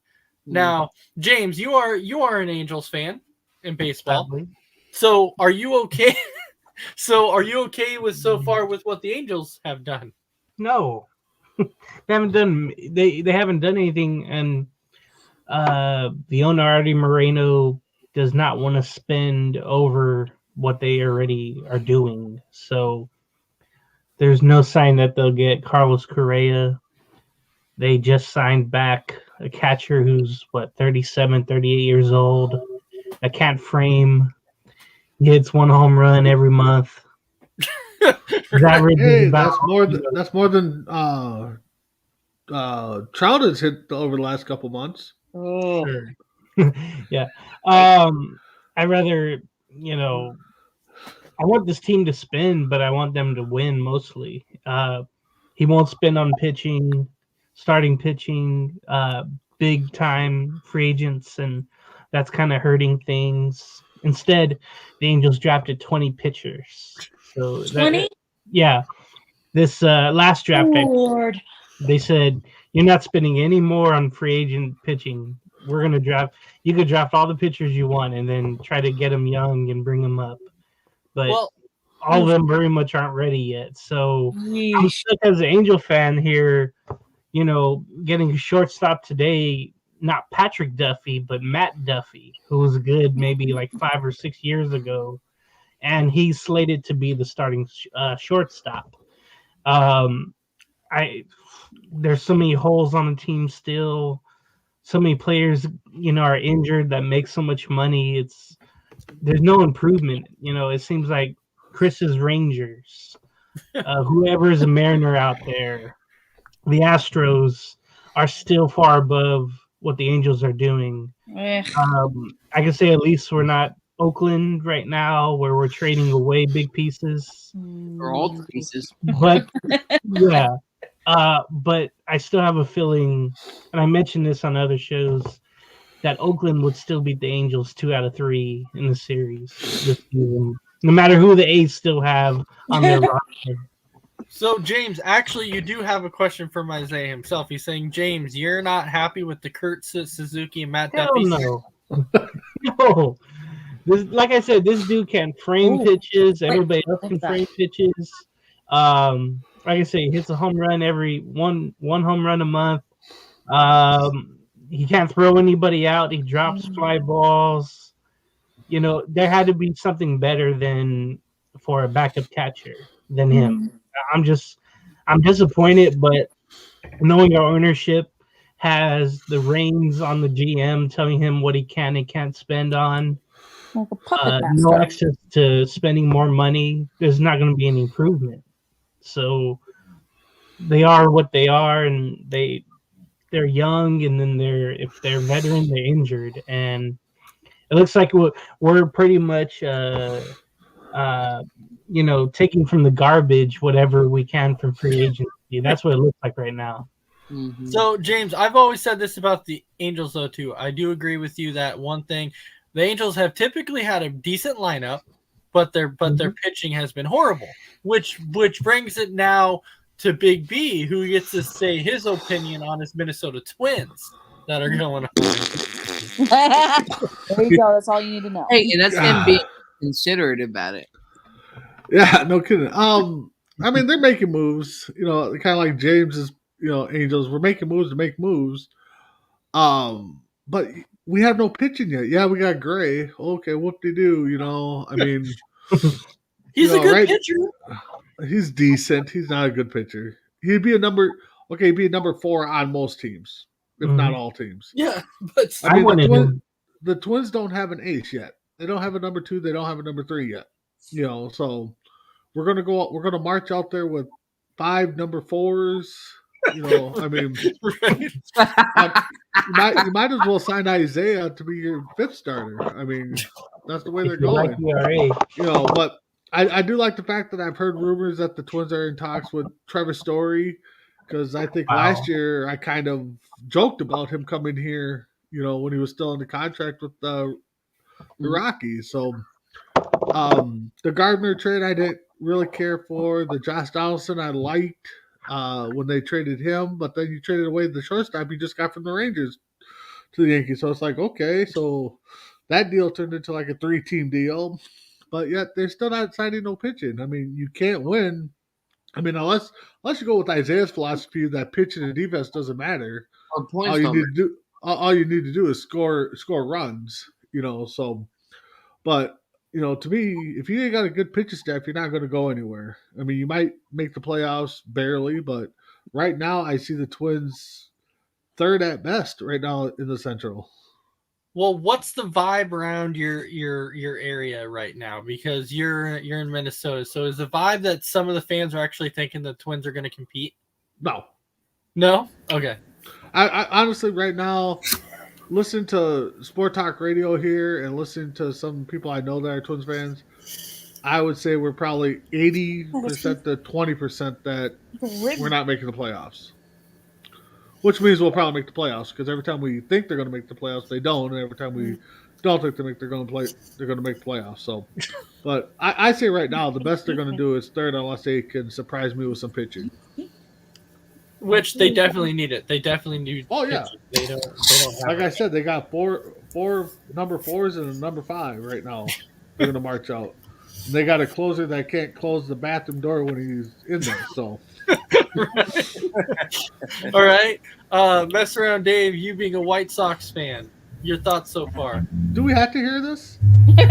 Now, James, you are an Angels fan in baseball. Probably. So are you okay? Are you okay with so far with what the Angels have done? No, they haven't done anything, and the owner Artie Moreno does not want to spend over what they already are doing. So there's no sign that they'll get Carlos Correa. They just signed back a catcher who's 37, 38 years old. I can't frame. He hits one home run every month. Hey, that's more than Trout has hit over the last couple months. Oh, Sure. Yeah. I rather, I want this team to spin, but I want them to win mostly. He won't spend on pitching, starting pitching, big time free agents, and that's kind of hurting things. Instead, the Angels drafted 20 pitchers. So 20? Yeah. This last draft, Lord. they said, you're not spending any more on free agent pitching. We're going to draft. You could draft all the pitchers you want and then try to get them young and bring them up. But all of them very much aren't ready yet. So I'm stuck as an Angel fan here, getting a shortstop today, not Patrick Duffy, but Matt Duffy, who was good maybe like 5 or 6 years ago. And he's slated to be the starting shortstop. There's so many holes on the team still. So many players, are injured that make so much money. There's no improvement. It seems like Chris's Rangers, whoever's a Mariner out there, the Astros are still far above what the Angels are doing. I can say at least we're not Oakland right now, where we're trading away big pieces. or all pieces. But yeah. But I still have a feeling, and I mentioned this on other shows, that Oakland would still beat the Angels 2 out of 3 in the series this season, no matter who the A's still have on their roster. So, James, actually, you do have a question from Isaiah himself. He's saying, James, you're not happy with the Kurt Suzuki and Matt Duffy? No. No. Like I said, this dude can frame pitches. Everybody else can frame pitches. Like I say, he hits a home run every one home run a month. He can't throw anybody out. He drops fly balls. There had to be something better than for a backup catcher than him. I'm disappointed, but knowing our ownership has the reins on the GM telling him what he can and can't spend on, no access to spending more money, there's not going to be any improvement. So they are what they are, and they're young, and then if they're veteran, they're injured, and it looks like we're pretty much taking from the garbage whatever we can from free agency. That's what it looks like right now. Mm-hmm. So, James, I've always said this about the Angels, though, too. I do agree with you that one thing. The Angels have typically had a decent lineup but their pitching has been horrible. Which brings it now to Big B, who gets to say his opinion on his Minnesota Twins that are going on. There you go. That's all you need to know. Hey, and that's him being considerate about it. Yeah, no kidding. I mean, they're making moves. You know, kind of like James's, Angels. We're making moves to make moves. But we have no pitching yet. Yeah, we got Gray. Okay, whoop-de-doo, I mean. He's a good pitcher. He's decent. He's not a good pitcher. He'd be a number 4 on most teams, if not all teams. Yeah, but I mean, the Twins don't have an ace yet. They don't have a number 2. They don't have a number 3 yet. So we're gonna march out there with 5 number 4s. I mean, you might as well sign Isaiah to be your 5th starter. I mean, that's the way they're going. But I do like the fact that I've heard rumors that the Twins are in talks with Trevor Story, because I think last year I kind of joked about him coming here, when he was still under contract with the Rockies. So the Gardner trade I didn't really care for. The Josh Donaldson I liked when they traded him, but then you traded away the shortstop you just got from the Rangers to the Yankees. So it's like, okay, so that deal turned into like a 3-team deal. But yet they're still not signing no pitching. I mean, you can't win. I mean, unless you go with Isaiah's philosophy that pitching and defense doesn't matter. All you need to do is score runs. So, but to me, if you ain't got a good pitching staff, you're not going to go anywhere. I mean, you might make the playoffs barely, but right now I see the Twins 3rd at best right now in the Central. Well, what's the vibe around your area right now? Because you're in Minnesota, so is the vibe that some of the fans are actually thinking the Twins are going to compete? No. Okay. I honestly right now, listen to Sport Talk Radio here and listen to some people I know that are Twins fans. I would say we're probably 80% to 20% that we're not making the playoffs. Which means we'll probably make the playoffs, because every time we think they're going to make the playoffs, they don't, and every time we don't think they're going to make the playoffs. So, but I say right now the best they're going to do is 3rd, unless they can surprise me with some pitching. Which they definitely need it. They definitely need. Oh yeah. They don't like I said, they got four number 4s and a number 5 right now. They're going to march out. And they got a closer that can't close the bathroom door when he's in there. So. All right. Mess around, Dave. You being a White Sox fan, your thoughts so far? Do we have to hear this? I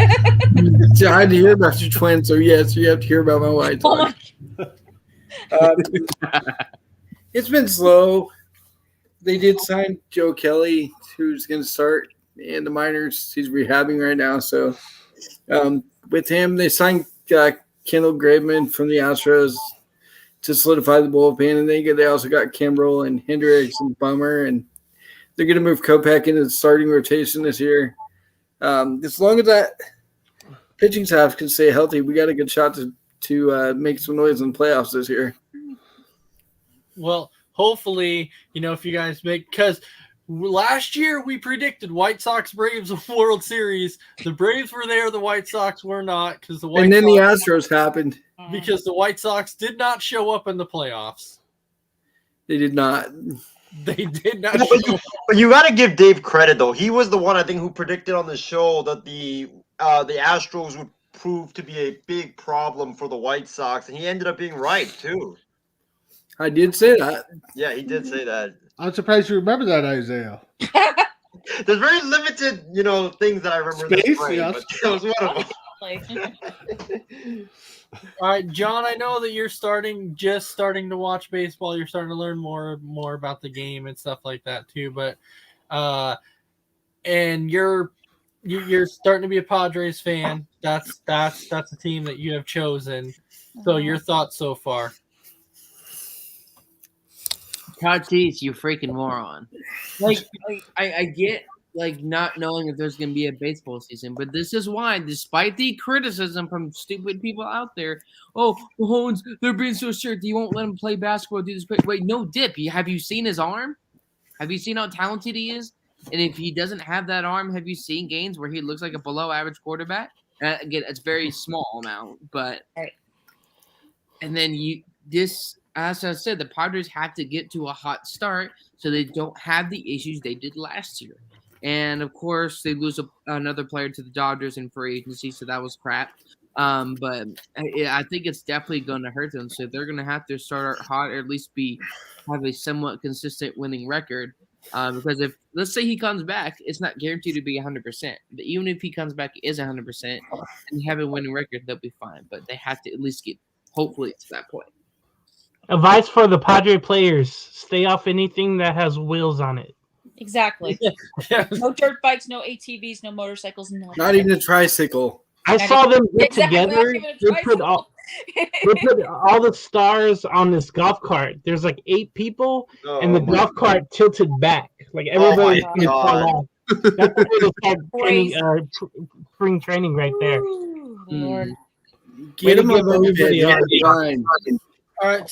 had to hear about your Twins, so yes, you have to hear about my White Sox. It's been slow. They did sign Joe Kelly, who's going to start in the minors. He's rehabbing right now. So with him, they signed Kendall Graveman from the Astros to solidify the bullpen, and they also got Kimbrel and Hendricks and Bummer, and they're going to move Kopech into the starting rotation this year. As long as that pitching staff can stay healthy, we got a good shot to make some noise in the playoffs this year. Well, hopefully, if you guys because last year we predicted White Sox Braves World Series. The Braves were there, the White Sox were not, because the Astros happened. Because the White Sox did not show up in the playoffs. They did not. They did not. But you got to give Dave credit, though. He was the one, I think, who predicted on the show that the Astros would prove to be a big problem for the White Sox, and he ended up being right too. I did say that. Yeah, he did say that. I'm surprised you remember that, Isaiah. There's very limited, things that I remember. Space, right, yes. But that was one of them. All right, John, I know that you're just starting to watch baseball. You're starting to learn more about the game and stuff like that too. But and you're starting to be a Padres fan. That's a team that you have chosen. So your thoughts so far? Tatis, you freaking moron. I get not knowing if there's going to be a baseball season, but this is why, despite the criticism from stupid people out there, Mahomes, they're being so strict, you won't let him play basketball, do this. Wait, no dip. Have you seen his arm? Have you seen how talented he is? And if he doesn't have that arm, have you seen games where he looks like a below average quarterback? Again, it's very small amount, but Right. and then as I said, the Padres have to get to a hot start so they don't have the issues they did last year. And of course, they lose another player to the Dodgers in free agency, so that was crap. But I think it's definitely going to hurt them. So they're going to have to start out hot, or at least have a somewhat consistent winning record. Because if, let's say, he comes back, it's not guaranteed to be 100%. But even if he comes back, is 100%, and they have a winning record, they'll be fine. But they have to at least get, hopefully, to that point. Advice for the Padre players: stay off anything that has wheels on it. Exactly. No dirt bikes, no ATVs, no motorcycles, no. Not even a tricycle. I saw them get Exactly, not together. even a They put all the stars on this golf cart. There's like 8 people, and the golf cart tilted back. Like everybody's my gonna fall God. off. That's the way to start Crazy. spring training right there. Ooh, Lord. Get him Way to a give everybody fine. All right,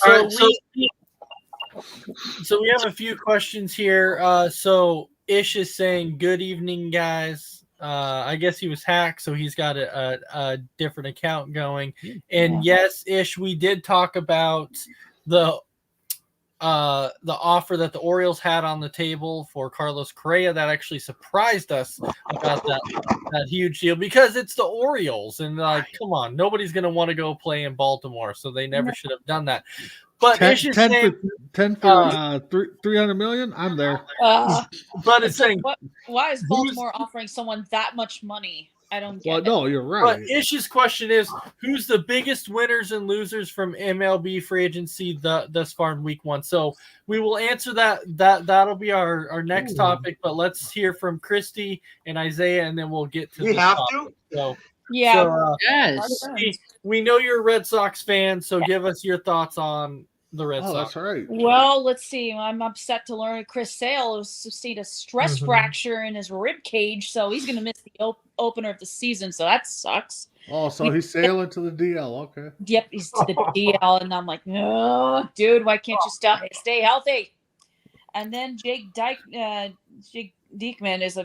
so we have a few questions here. So Ish is saying, "Good evening, guys." I guess he was hacked, so he's got a different account going. And yes, Ish, we did talk about the offer that the Orioles had on the table for Carlos Correa. That actually surprised us about that huge deal, because it's the Orioles, and like, come on, nobody's going to want to go play in Baltimore, so they never should have done that. But 10 for 300 million. I'm there. But it's saying, why is Baltimore offering someone that much money? I don't get it. No, you're right. But Ish's question is, who's the biggest winners and losers from MLB free agency thus far in week 1? So we will answer that'll be our next topic. But let's hear from Christy and Isaiah, and then we'll get to We the have topic. to? So, Yeah. Yes. we know you're a Red Sox fan, so give us your thoughts on the Red Sox. That's right. Well, let's see. I'm upset to learn Chris Sale sustained a stress fracture in his rib cage, so he's going to miss the opener of the season. So that sucks. Oh, so he's sailing to the DL. Okay. Yep, he's to the DL, and I'm like, oh, dude, why can't you stay healthy? And then Jake Diekman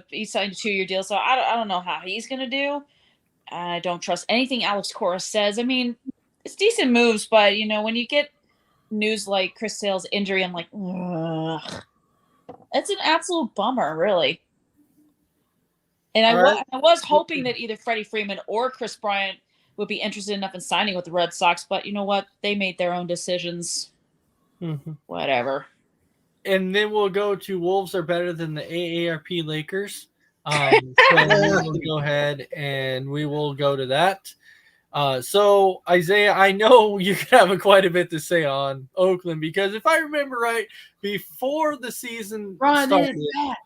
he signed a 2-year deal, so I don't know how he's going to do. I don't trust anything Alex Cora says. I mean, it's decent moves, but when you get news like Chris Sale's injury, I'm like, ugh. It's an absolute bummer, really. And I was hoping that either Freddie Freeman or Chris Bryant would be interested enough in signing with the Red Sox, but you know what? They made their own decisions. Whatever. And then we'll go to Wolves are better than the AARP Lakers. So we will go ahead and we will go to that. So Isaiah, I know you have quite a bit to say on Oakland, because if I remember right, before the season started,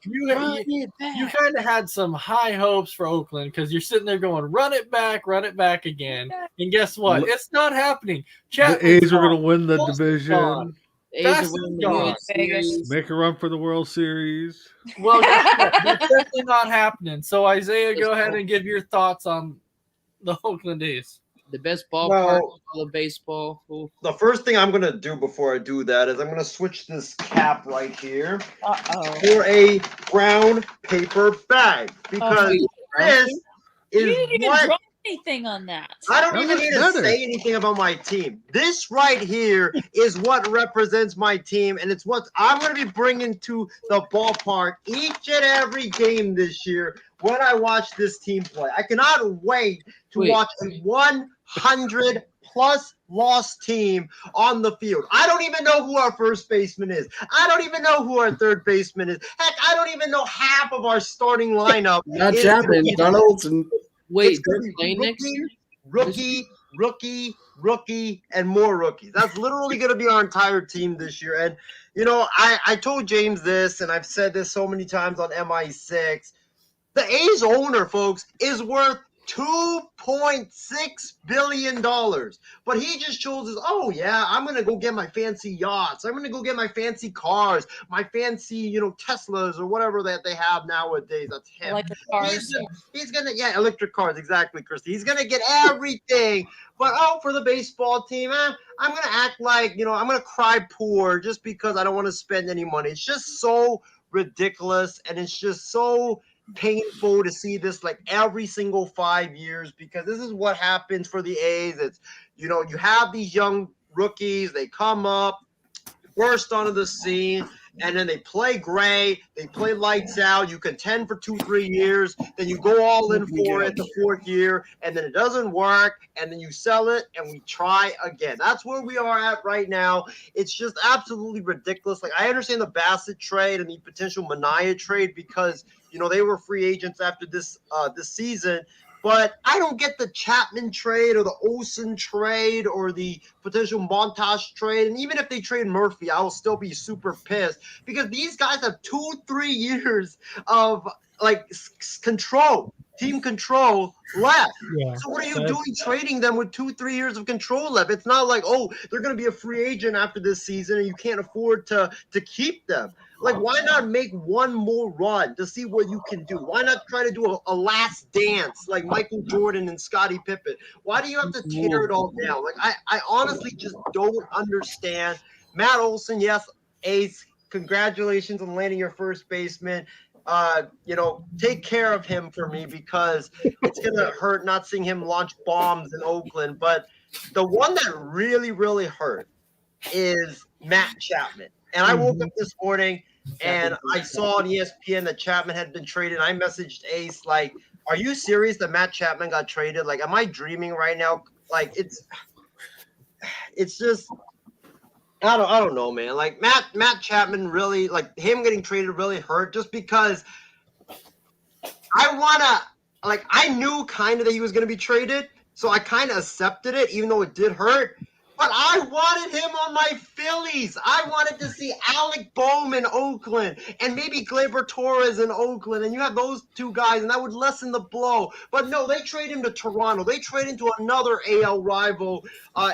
you kind of had some high hopes for Oakland, because you're sitting there going, run it back again. And guess what? It's not happening. The A's are going to win the division. Make a run for the World Series. Well, that's definitely not happening. So Isaiah, go ahead and give your thoughts on the Oakland A's. The best ballpark in all of baseball. Ooh. The first thing I'm going to do before I do that is I'm going to switch this cap right here for a brown paper bag, because this is you didn't even draw anything on that. I don't even need to say anything about my team. This right here is what represents my team, and it's what I'm going to be bringing to the ballpark each and every game this year when I watch this team play. I cannot wait to watch a 100-plus loss team on the field. I don't even know who our first baseman is. I don't even know who our third baseman is. Heck, I don't even know half of our starting lineup. Not Chapman, Donalds, and wait, they're playing next year? Rookie, and more rookies. That's literally going to be our entire team this year. And, I told James this, and I've said this so many times on MI6. The A's owner, folks, is worth $2.6 billion. But he just chose I'm going to go get my fancy yachts. I'm going to go get my fancy cars, my fancy, Teslas or whatever that they have nowadays. That's him. Electric cars. He's going to, electric cars. Exactly, Christy. He's going to get everything. But, for the baseball team, I'm going to act like, I'm going to cry poor just because I don't want to spend any money. It's just so ridiculous. And it's just so painful to see this like every single 5 years, because this is what happens for the A's. It's, you have these young rookies, they come up, burst onto the scene, and then they play great, they play lights out, you contend for 2-3 years, then you go all in for it the 4th year, and then it doesn't work, and then you sell it, and we try again. That's where we are at right now. It's just absolutely ridiculous. Like, I understand the Bassett trade and the potential Manaea trade because, they were free agents after this season. But I don't get the Chapman trade or the Olsen trade or the potential Montage trade. And even if they trade Murphy, I will still be super pissed because these guys have 2-3 years of team control left. Yeah, so what are you doing trading them with 2-3 years of control left? It's not like, oh, they're going to be a free agent after this season and you can't afford to keep them. Like, why not make one more run to see what you can do? Why not try to do a last dance like Michael Jordan and Scottie Pippen? Why do you have to tear it all down? Like, I honestly just don't understand. Matt Olson, yes, Ace, congratulations on landing your first baseman. Take care of him for me because it's going to hurt not seeing him launch bombs in Oakland. But the one that really, really hurt is Matt Chapman. And I woke up this morning and I saw on ESPN that Chapman had been traded. I messaged Ace, like, are you serious that Matt Chapman got traded? Like, am I dreaming right now? Like, it's just, I don't know, man. Like, Matt Chapman really, like, him getting traded really hurt just because I knew kind of that he was going to be traded. So I kind of accepted it, even though it did hurt. But I wanted him on my Phillies. I wanted to see Alec Bohm in Oakland and maybe Gleyber Torres in Oakland. And you have those two guys, and that would lessen the blow. But no, they trade him to Toronto. They trade him to another AL rival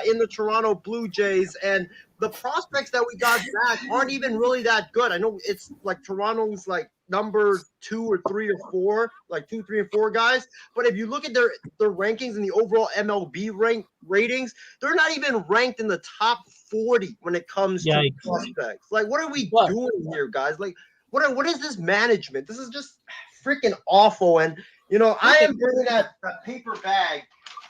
in the Toronto Blue Jays. And the prospects that we got back aren't even really that good. I know it's like Toronto's like number 2 or 3 or 4, like 2, 3, and 4 guys. But if you look at their rankings and the overall MLB ratings, they're not even ranked in the top 40 when it comes to prospects. Like, what are we doing here, guys? Like, what is this management? This is just freaking awful. And I am bringing that paper bag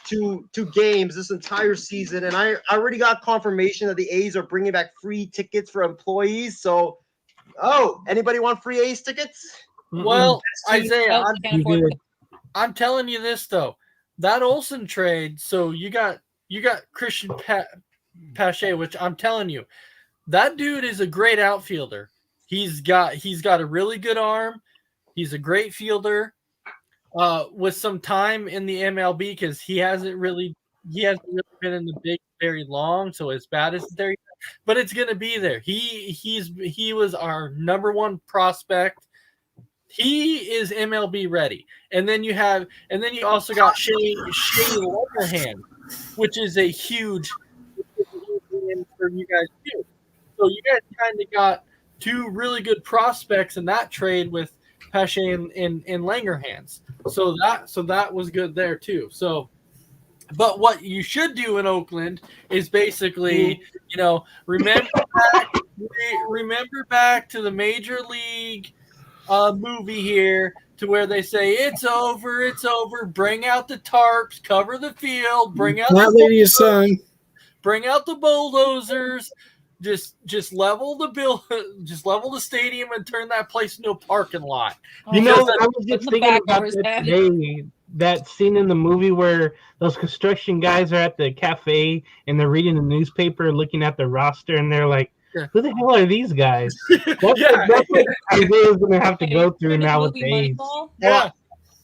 to games this entire season, and I already got confirmation that the A's are bringing back free tickets for employees. So, anybody want free A's tickets? Well, Isaiah, Can't afford it. I'm telling you this though, that Olsen trade. So you got Christian Pache, which I'm telling you, that dude is a great outfielder. He's got a really good arm. He's a great fielder. With some time in the MLB, because he hasn't really been in the big very long, so as bad as there, but it's gonna be there. He was our number 1 prospect. He is MLB ready. And then you also got Shea Langerhans, which is a huge win for you guys too. So you guys kind of got 2 really good prospects in that trade with Pache and Langerhans. So that was good there too. So, but what you should do in Oakland is basically, remember back to the Major League movie here, to where they say it's over, bring out the tarps, cover the field, bring out the bulldozers. Just level the stadium and turn that place into a parking lot. I was just thinking about that today. That scene in the movie where those construction guys are at the cafe and they're reading the newspaper, looking at the roster, and they're like, "Who the hell are these guys?" That's what Isaiah's gonna have to go through nowadays. Yeah.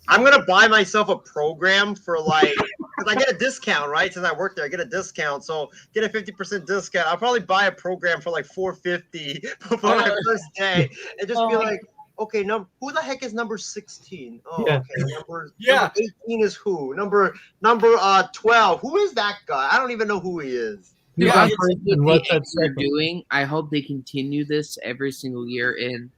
I'm going to buy myself a program for because I get a discount, right? Since I work there, I get a discount. So get a 50% discount. I'll probably buy a program for $450 before my first day and just be like, okay, who the heck is number 16? Oh, yeah. Okay. Number 18 is who? Number 12. Who is that guy? I don't even know who he is. What they're doing. I hope they continue this every single year. And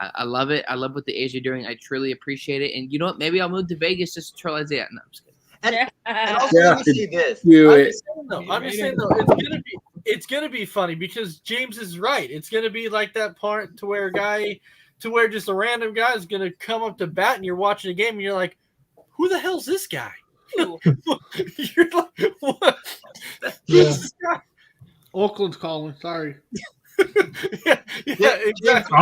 I love it. I love what the A's are doing. I truly appreciate it. And you know what? Maybe I'll move to Vegas just to troll Isaiah. No, I'm just kidding. And also, let me say this. I'm just saying though, it's gonna be funny because James is right. It's gonna be like that part to where a guy to where just a random guy is going to come up to bat and you're watching a game and you're like, who the hell's this guy? You're like, what? Yeah. Oakland's calling. Sorry. yeah, exactly.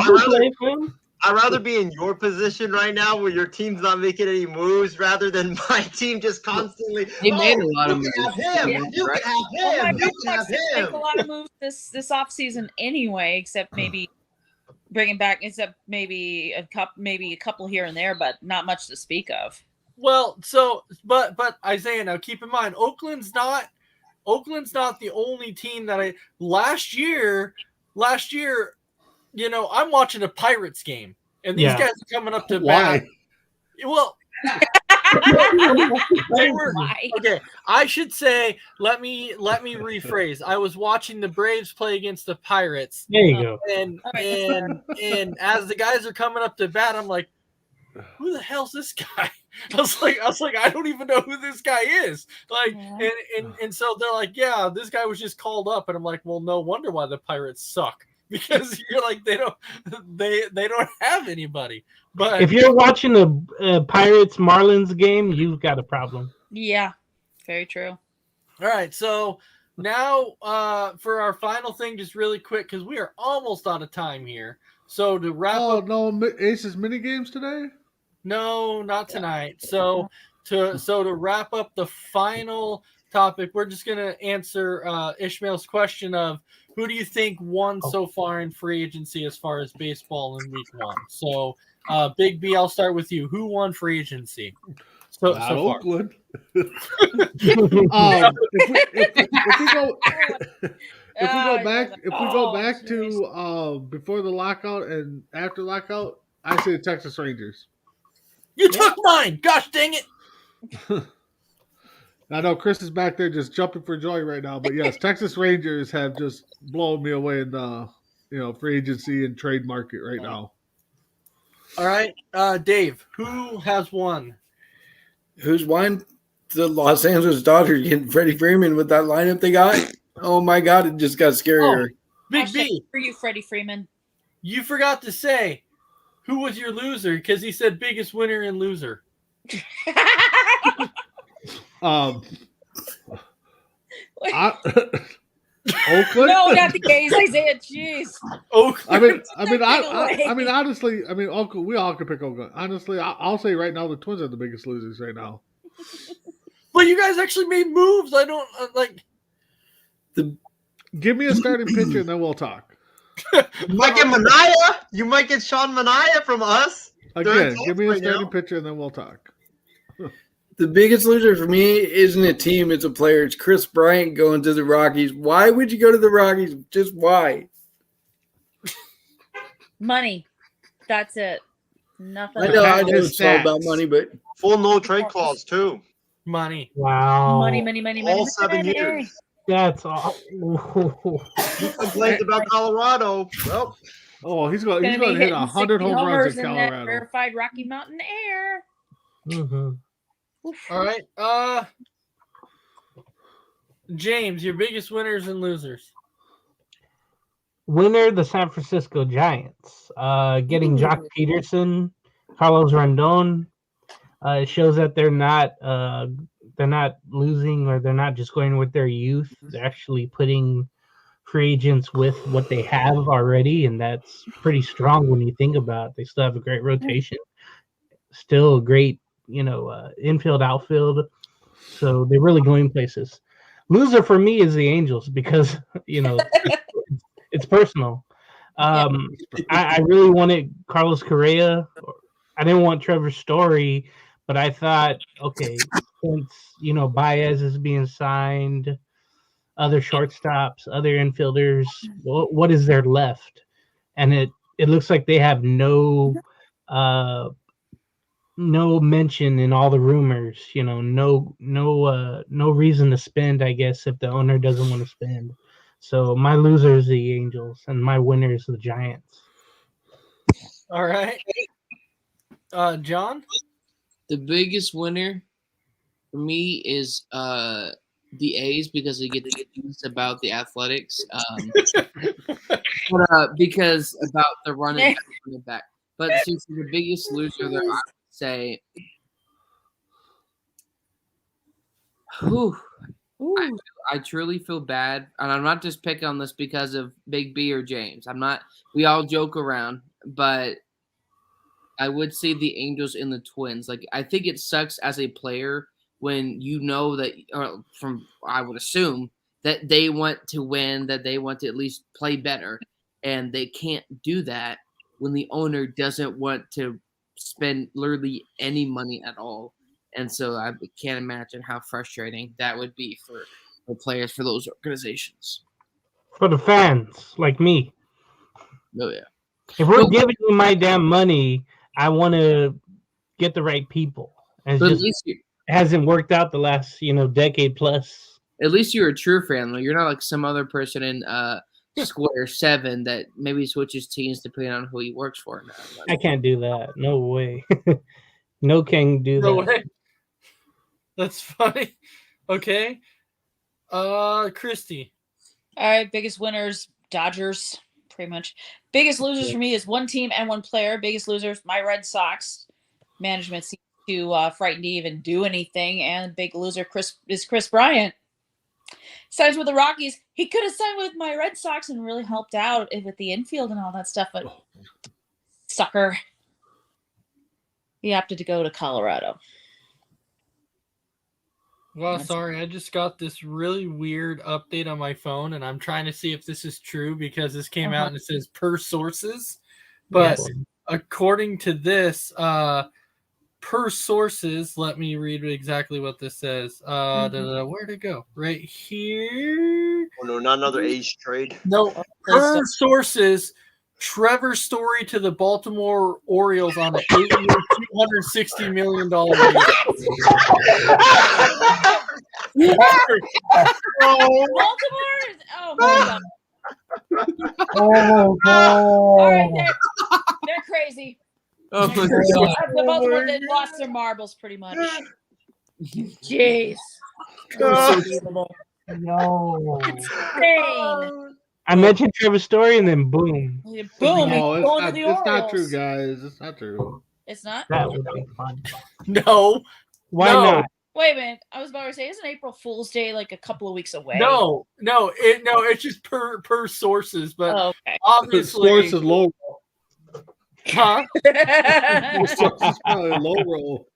I'd rather be in your position right now where your team's not making any moves rather than my team just constantly. They made a lot of moves. You can have him. You Right? can have Oh my him. You can have gosh, they make him. a lot of moves this offseason anyway, except maybe bringing back, except maybe a couple here and there, but not much to speak of. Well, so but Isaiah, now keep in mind, Oakland's not the only team that last year, you know, I'm watching a Pirates game and these guys are coming up to bat. Well, okay, I should say, let me rephrase. I was watching the Braves play against the Pirates. There you go. And as the guys are coming up to bat, I'm like, who the hell's this guy? I was like, I don't even know who this guy is. Like, and so they're like, yeah, this guy was just called up, and I'm like, well, no wonder why the Pirates suck, because you're like, they don't have anybody. But if you're watching a Pirates Marlins game, you've got a problem. Yeah, very true. All right, so now for our final thing, just really quick, because we are almost out of time here. So to wrap up, no Aces mini games today. No, not tonight. So to wrap up the final topic, we're just gonna answer Ishmael's question of who do you think won so far in free agency as far as baseball in week 1. So Big B, I'll start with you. Who won free agency? So far? Oakland. If we go back to before the lockout and after lockout, I say the Texas Rangers. You took mine. Gosh dang it. I know Chris is back there just jumping for joy right now, but yes, Texas Rangers have just blown me away in the free agency and trade market right now. All right, Dave, who has won? Who's won? The Los Angeles Dodgers getting Freddie Freeman with that lineup they got. Oh my God, it just got scarier. Big B, for you, Freddie Freeman. You forgot to say who was your loser, because he said biggest winner and loser. Oakland. No, not the A's, Isaiah. Jeez. Oakland. I mean, honestly, Oakland. We all can pick Oakland. Honestly, I'll say right now the Twins are the biggest losers right now. But you guys actually made moves. I don't like. Give me a starting pitcher and then we'll talk. You might get Manaea. You might get Sean Manaea from us. Again, give me a starting pitcher and then we'll talk. The biggest loser for me isn't a team, it's a player. It's Chris Bryant going to the Rockies. Why would you go to the Rockies? Just why? Money. That's it. Nothing. I know it's all about money, but full no trade clause too. Money. Wow. Money. All 7 years. That's all. He complains about Colorado. Well, he's going to hit 100 home runs in Colorado. That verified Rocky Mountain air. Mm-hmm. All right. James, your biggest winners and losers. Winner, the San Francisco Giants. Getting Jock Peterson, Carlos Rondon. It shows that they're not losing, or they're not just going with their youth. They're actually putting free agents with what they have already, and that's pretty strong when you think about it. They still have a great rotation, still a great infield, outfield. So they're really going places. Loser for me is the Angels because it's personal. I really wanted Carlos Correa. I didn't want Trevor Story, but I thought, okay, since Baez is being signed, other shortstops, other infielders, what is there left? And it looks like they have no mention in all the rumors. No reason to spend, I guess, if the owner doesn't want to spend. So my loser is the Angels, and my winner is the Giants. All right. John? The biggest winner for me is the A's, because they get to get news about the Athletics. Because about the running back. But since the biggest loser there, I would say, whew, Ooh. I truly feel bad, and I'm not just picking on this because of Big B or James. I'm not. We all joke around, but I would say the Angels and the Twins. Like, I think it sucks as a player when you know that, or from I would assume that they want to win, that they want to at least play better, and they can't do that when the owner doesn't want to spend literally any money at all. And so I can't imagine how frustrating that would be for players for those organizations. For the fans like me. Oh yeah. If we're giving you my damn money, I want to get the right people. And But it just hasn't worked out the last, decade plus. At least you're a true fan. You're not like some other person in Square 7 that maybe switches teams depending on who he works for. I can't do that. No way. No can do No that. way. That's funny. Okay. Christy. All right, biggest winners, Dodgers, pretty much. Biggest losers for me is one team and one player. Biggest losers, my Red Sox. Management seems too frightened to even do anything. And big loser is Chris Bryant. Signs with the Rockies. He could have signed with my Red Sox and really helped out with the infield and all that stuff, but sucker. He opted to go to Colorado. Well, sorry, I just got this really weird update on my phone, and I'm trying to see if this is true because this came out and it says per sources. But according to this, per sources, let me read exactly what this says. Where'd it go? Right here. Oh, no, not another A's trade. No, per sources, Trevor Story to the Baltimore Orioles on an 8-year, $260 million deal. Baltimore? Oh my god! Oh god! All right, they're crazy. Oh my god! The Baltimore they lost their marbles pretty much. Jeez. Unbelievable. No. It's insane. I mentioned Trevor Story and then boom. Boom. No, going to the it's not Orioles. true, guys. It's not true. It's not? That would be fun. No. Why not? Wait a minute. I was about to say, isn't April Fool's Day like a couple of weeks away? No, it's just per sources, but okay. Obviously source is low. Huh? Source is probably low roll.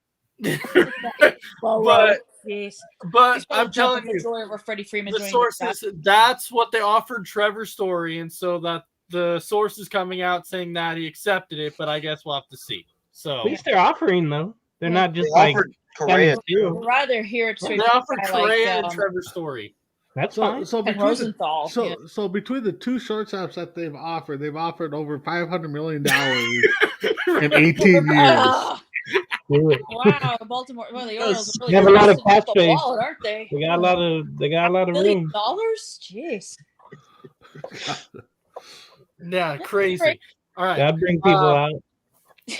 But I'm telling you, Freddie Freeman the sources, that's what they offered Trevor Story, and so that the source is coming out saying that he accepted it, but I guess we'll have to see. So at least they're offering though. They're not just they like Correa. I'd rather hear it straight. They offered Correa and Trevor Story. That's fine. So and Rosenthal. So between the two shortstops that they've offered over $500 million in 18 years. Wow, Baltimore. Well, the Orioles really have a lot of cap space, aren't they? They got a lot of room. $1 billion? Jeez. Yeah, crazy. All right, that bring people out.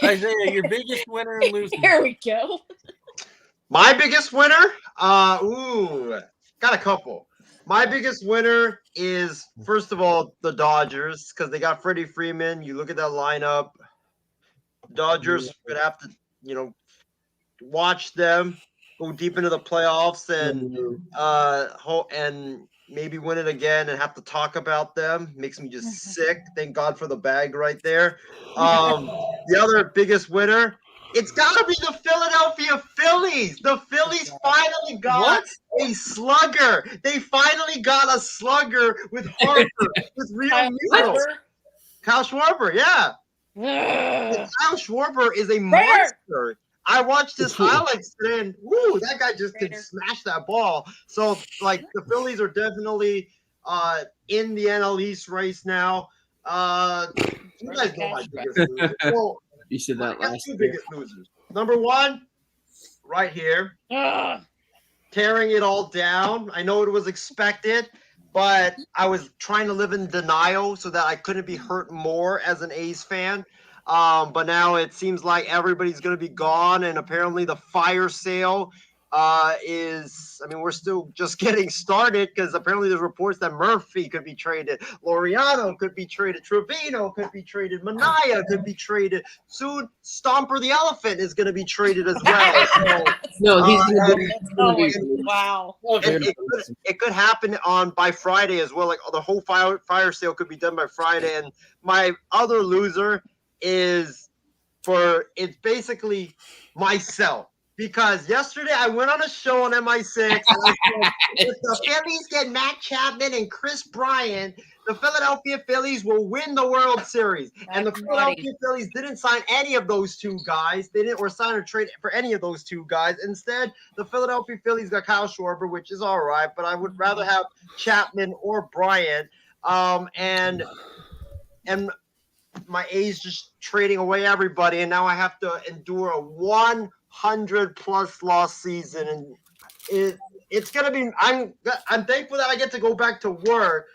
Isaiah, your biggest winner and loser. Here we go. My biggest winner? Got a couple. My biggest winner is, first of all, the Dodgers, because they got Freddie Freeman. You look at that lineup. Dodgers would have to, watch them go deep into the playoffs and maybe win it again and have to talk about them. Makes me just sick. Thank God for the bag right there. The other biggest winner, it's got to be the Philadelphia Phillies. The Phillies finally got a slugger. They finally got a slugger with Harper, with Rio Muto. Kyle Schwarber, yeah. Kyle Schwarber is a monster. I watched his highlights today, and that guy just could smash that ball. So, the Phillies are definitely in the NL East race now. You guys know my biggest loser. Well, you said that last two biggest losers. Number one, right here, tearing it all down. I know it was expected, but I was trying to live in denial so that I couldn't be hurt more as an A's fan. But now it seems like everybody's going to be gone, and apparently the fire sale we're still just getting started because apparently there's reports that Murphy could be traded, Laureano could be traded, Trevino could be traded, Minaya could be traded. Soon, Stomper the Elephant is going to be traded as well. So, No, he's gonna be. Wow. it could happen by Friday as well. Like the whole fire sale could be done by Friday. And my other loser it's basically myself. Because yesterday I went on a show on MI6 and I said, if the Phillies get Matt Chapman and Chris Bryant, the Philadelphia Phillies will win the World Series. And the Philadelphia Phillies didn't sign any of those two guys. They didn't sign a trade for any of those two guys. Instead, the Philadelphia Phillies got Kyle Schwarber, which is all right, but I would rather have Chapman or Bryant. And my A's just trading away everybody, and now I have to endure a 100+ loss season, and it's gonna be. I'm thankful that I get to go back to work,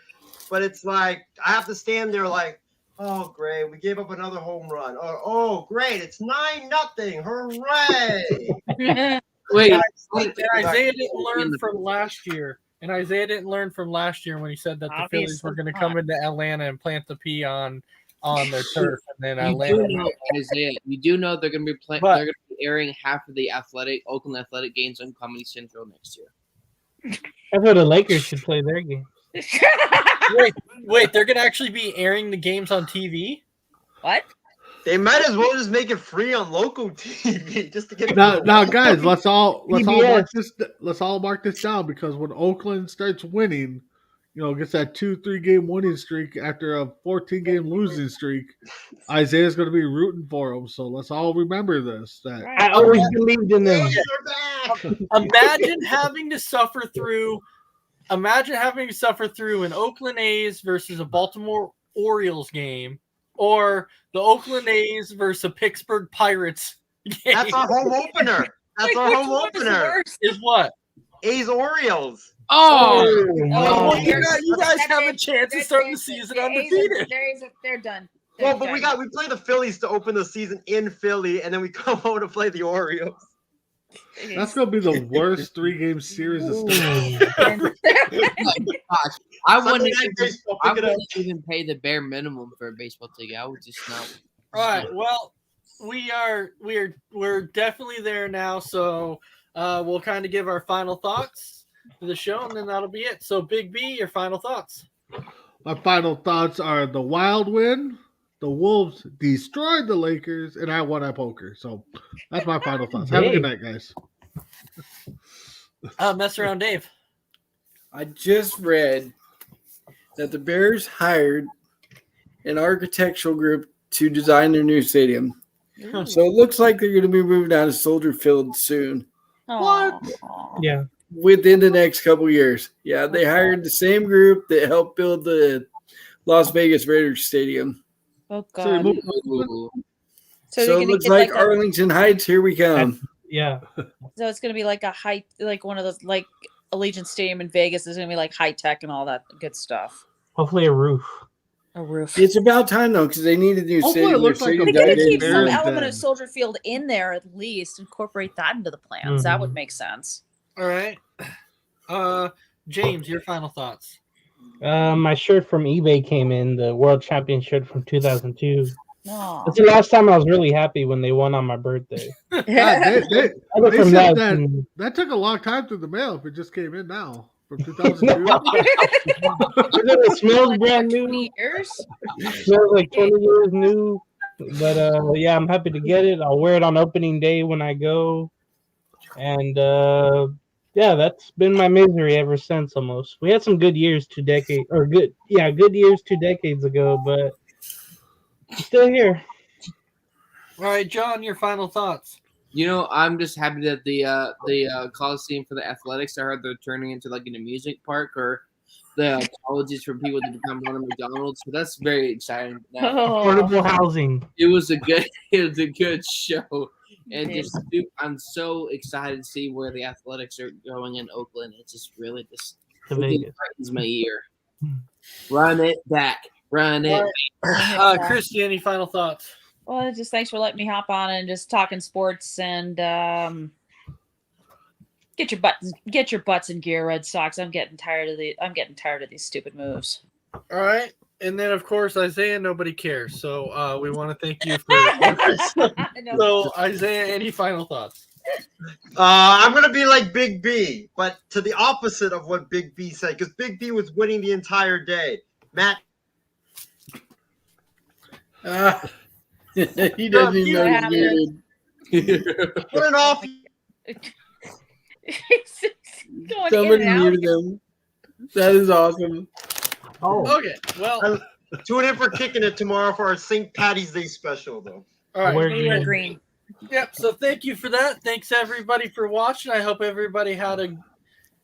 but it's like I have to stand there like, oh great, we gave up another home run. Or oh great, it's 9-0. Hooray! Wait, Isaiah didn't learn from last year. And Isaiah didn't learn from last year when he said that the Phillies were going to come into Atlanta and plant the pea on their turf, and then Atlanta. Isaiah, you do know they're going to be they're going to be airing half of the Oakland Athletic games on Comedy Central next year. I thought the Lakers should play their game. Wait, they're going to actually be airing the games on TV? What? They might as well just make it free on local TV just to get. Now, guys, let's all mark this down, because when Oakland starts winning, gets that 2-3 game winning streak after a 14-game losing streak, Isaiah's going to be rooting for them. So let's all remember this. That I always believed in them. Imagine having to suffer through an Oakland A's versus a Baltimore Orioles game, or the Oakland A's versus a Pittsburgh Pirates game. That's our home opener. That's our home opener. Is what? A's Orioles. You guys have a chance of starting the season undefeated. They're done. Well, but we play the Phillies to open the season in Philly, and then we come home to play the Orioles. That's going to be the worst 3-game series. I wouldn't even pay the bare minimum for a baseball ticket. I would just not. All right. Well, we're definitely there now. So we'll kind of give our final thoughts to the show, and then that'll be it. So, Big B, your final thoughts. My final thoughts are the Wild win, the Wolves destroyed the Lakers, and I won at poker. So that's my final thoughts. Have a good night, guys. Mess around, Dave. I just read that the Bears hired an architectural group to design their new stadium. So it looks like they're going to be moving out of Soldier Field soon. What? Yeah. Within the next couple years. Yeah, they hired the same group that helped build the Las Vegas Raiders Stadium. Oh, God. So it looks like Arlington Heights, here we come. Yeah. So it's going to be like like one of those, like Allegiant Stadium in Vegas is going to be like high tech and all that good stuff. Hopefully a roof. A roof. It's about time, though, because they need a new stadium. They got to keep some element of Soldier Field in there at least. Incorporate that into the plans. Mm-hmm. That would make sense. All right. James, your final thoughts. My shirt from eBay came in, the World Champion shirt from 2002. Oh. It's the last time I was really happy when they won on my birthday. That took a long time through the mail if it just came in now. From 2002. It smells brand new. 20 years? It smells like 20 years new. But yeah, I'm happy to get it. I'll wear it on opening day when I go. And yeah, that's been my misery ever since almost. We had some good years 2 decades good years 2 decades ago, but still here. All right, John, your final thoughts. I'm just happy that the Coliseum for the Athletics, I heard they're turning into like an amusement park, or the colleges for people to become Ronald McDonald's. So that's very exciting. Affordable housing. It was a good show, and I'm so excited to see where the Athletics are going in Oakland. It's just really brightens my ear. Run it back. Run it. Christy, any final thoughts? Well, just thanks for letting me hop on and just talking sports, and Get your butts in gear, Red Sox. I'm getting tired of these stupid moves. All right. And then, of course, Isaiah, nobody cares. So we want to thank you for So, Isaiah, any final thoughts? I'm going to be like Big B, but to the opposite of what Big B said, because Big B was winning the entire day. Matt. He doesn't even know he's muted. Put it off. Going Somebody in and muted out. him. That is awesome. Oh, Okay. Well, Tune in for Kicking It tomorrow for our St. Patty's Day special, though. all right. We're Maybe we're good. green. Yep. So thank you for that. Thanks everybody for watching. I hope everybody had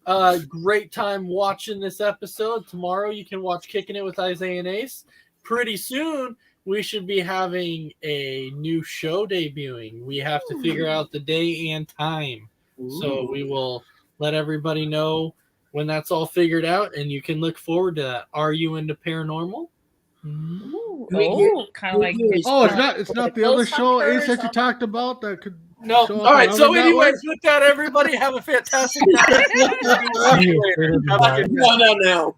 a great time watching this episode. Tomorrow you can watch Kicking It with Isaiah and Ace. Pretty soon we should be having a new show debuting. We have to figure out the day and time. So we will let everybody know when that's all figured out, and you can look forward to that. Are you into paranormal? Kind of like. Oh, it's not the other show Ace that you talked about that could. No. show up All right. on So, other anyways, networks? with that, everybody have a fantastic night. See you later. Have a good night. No.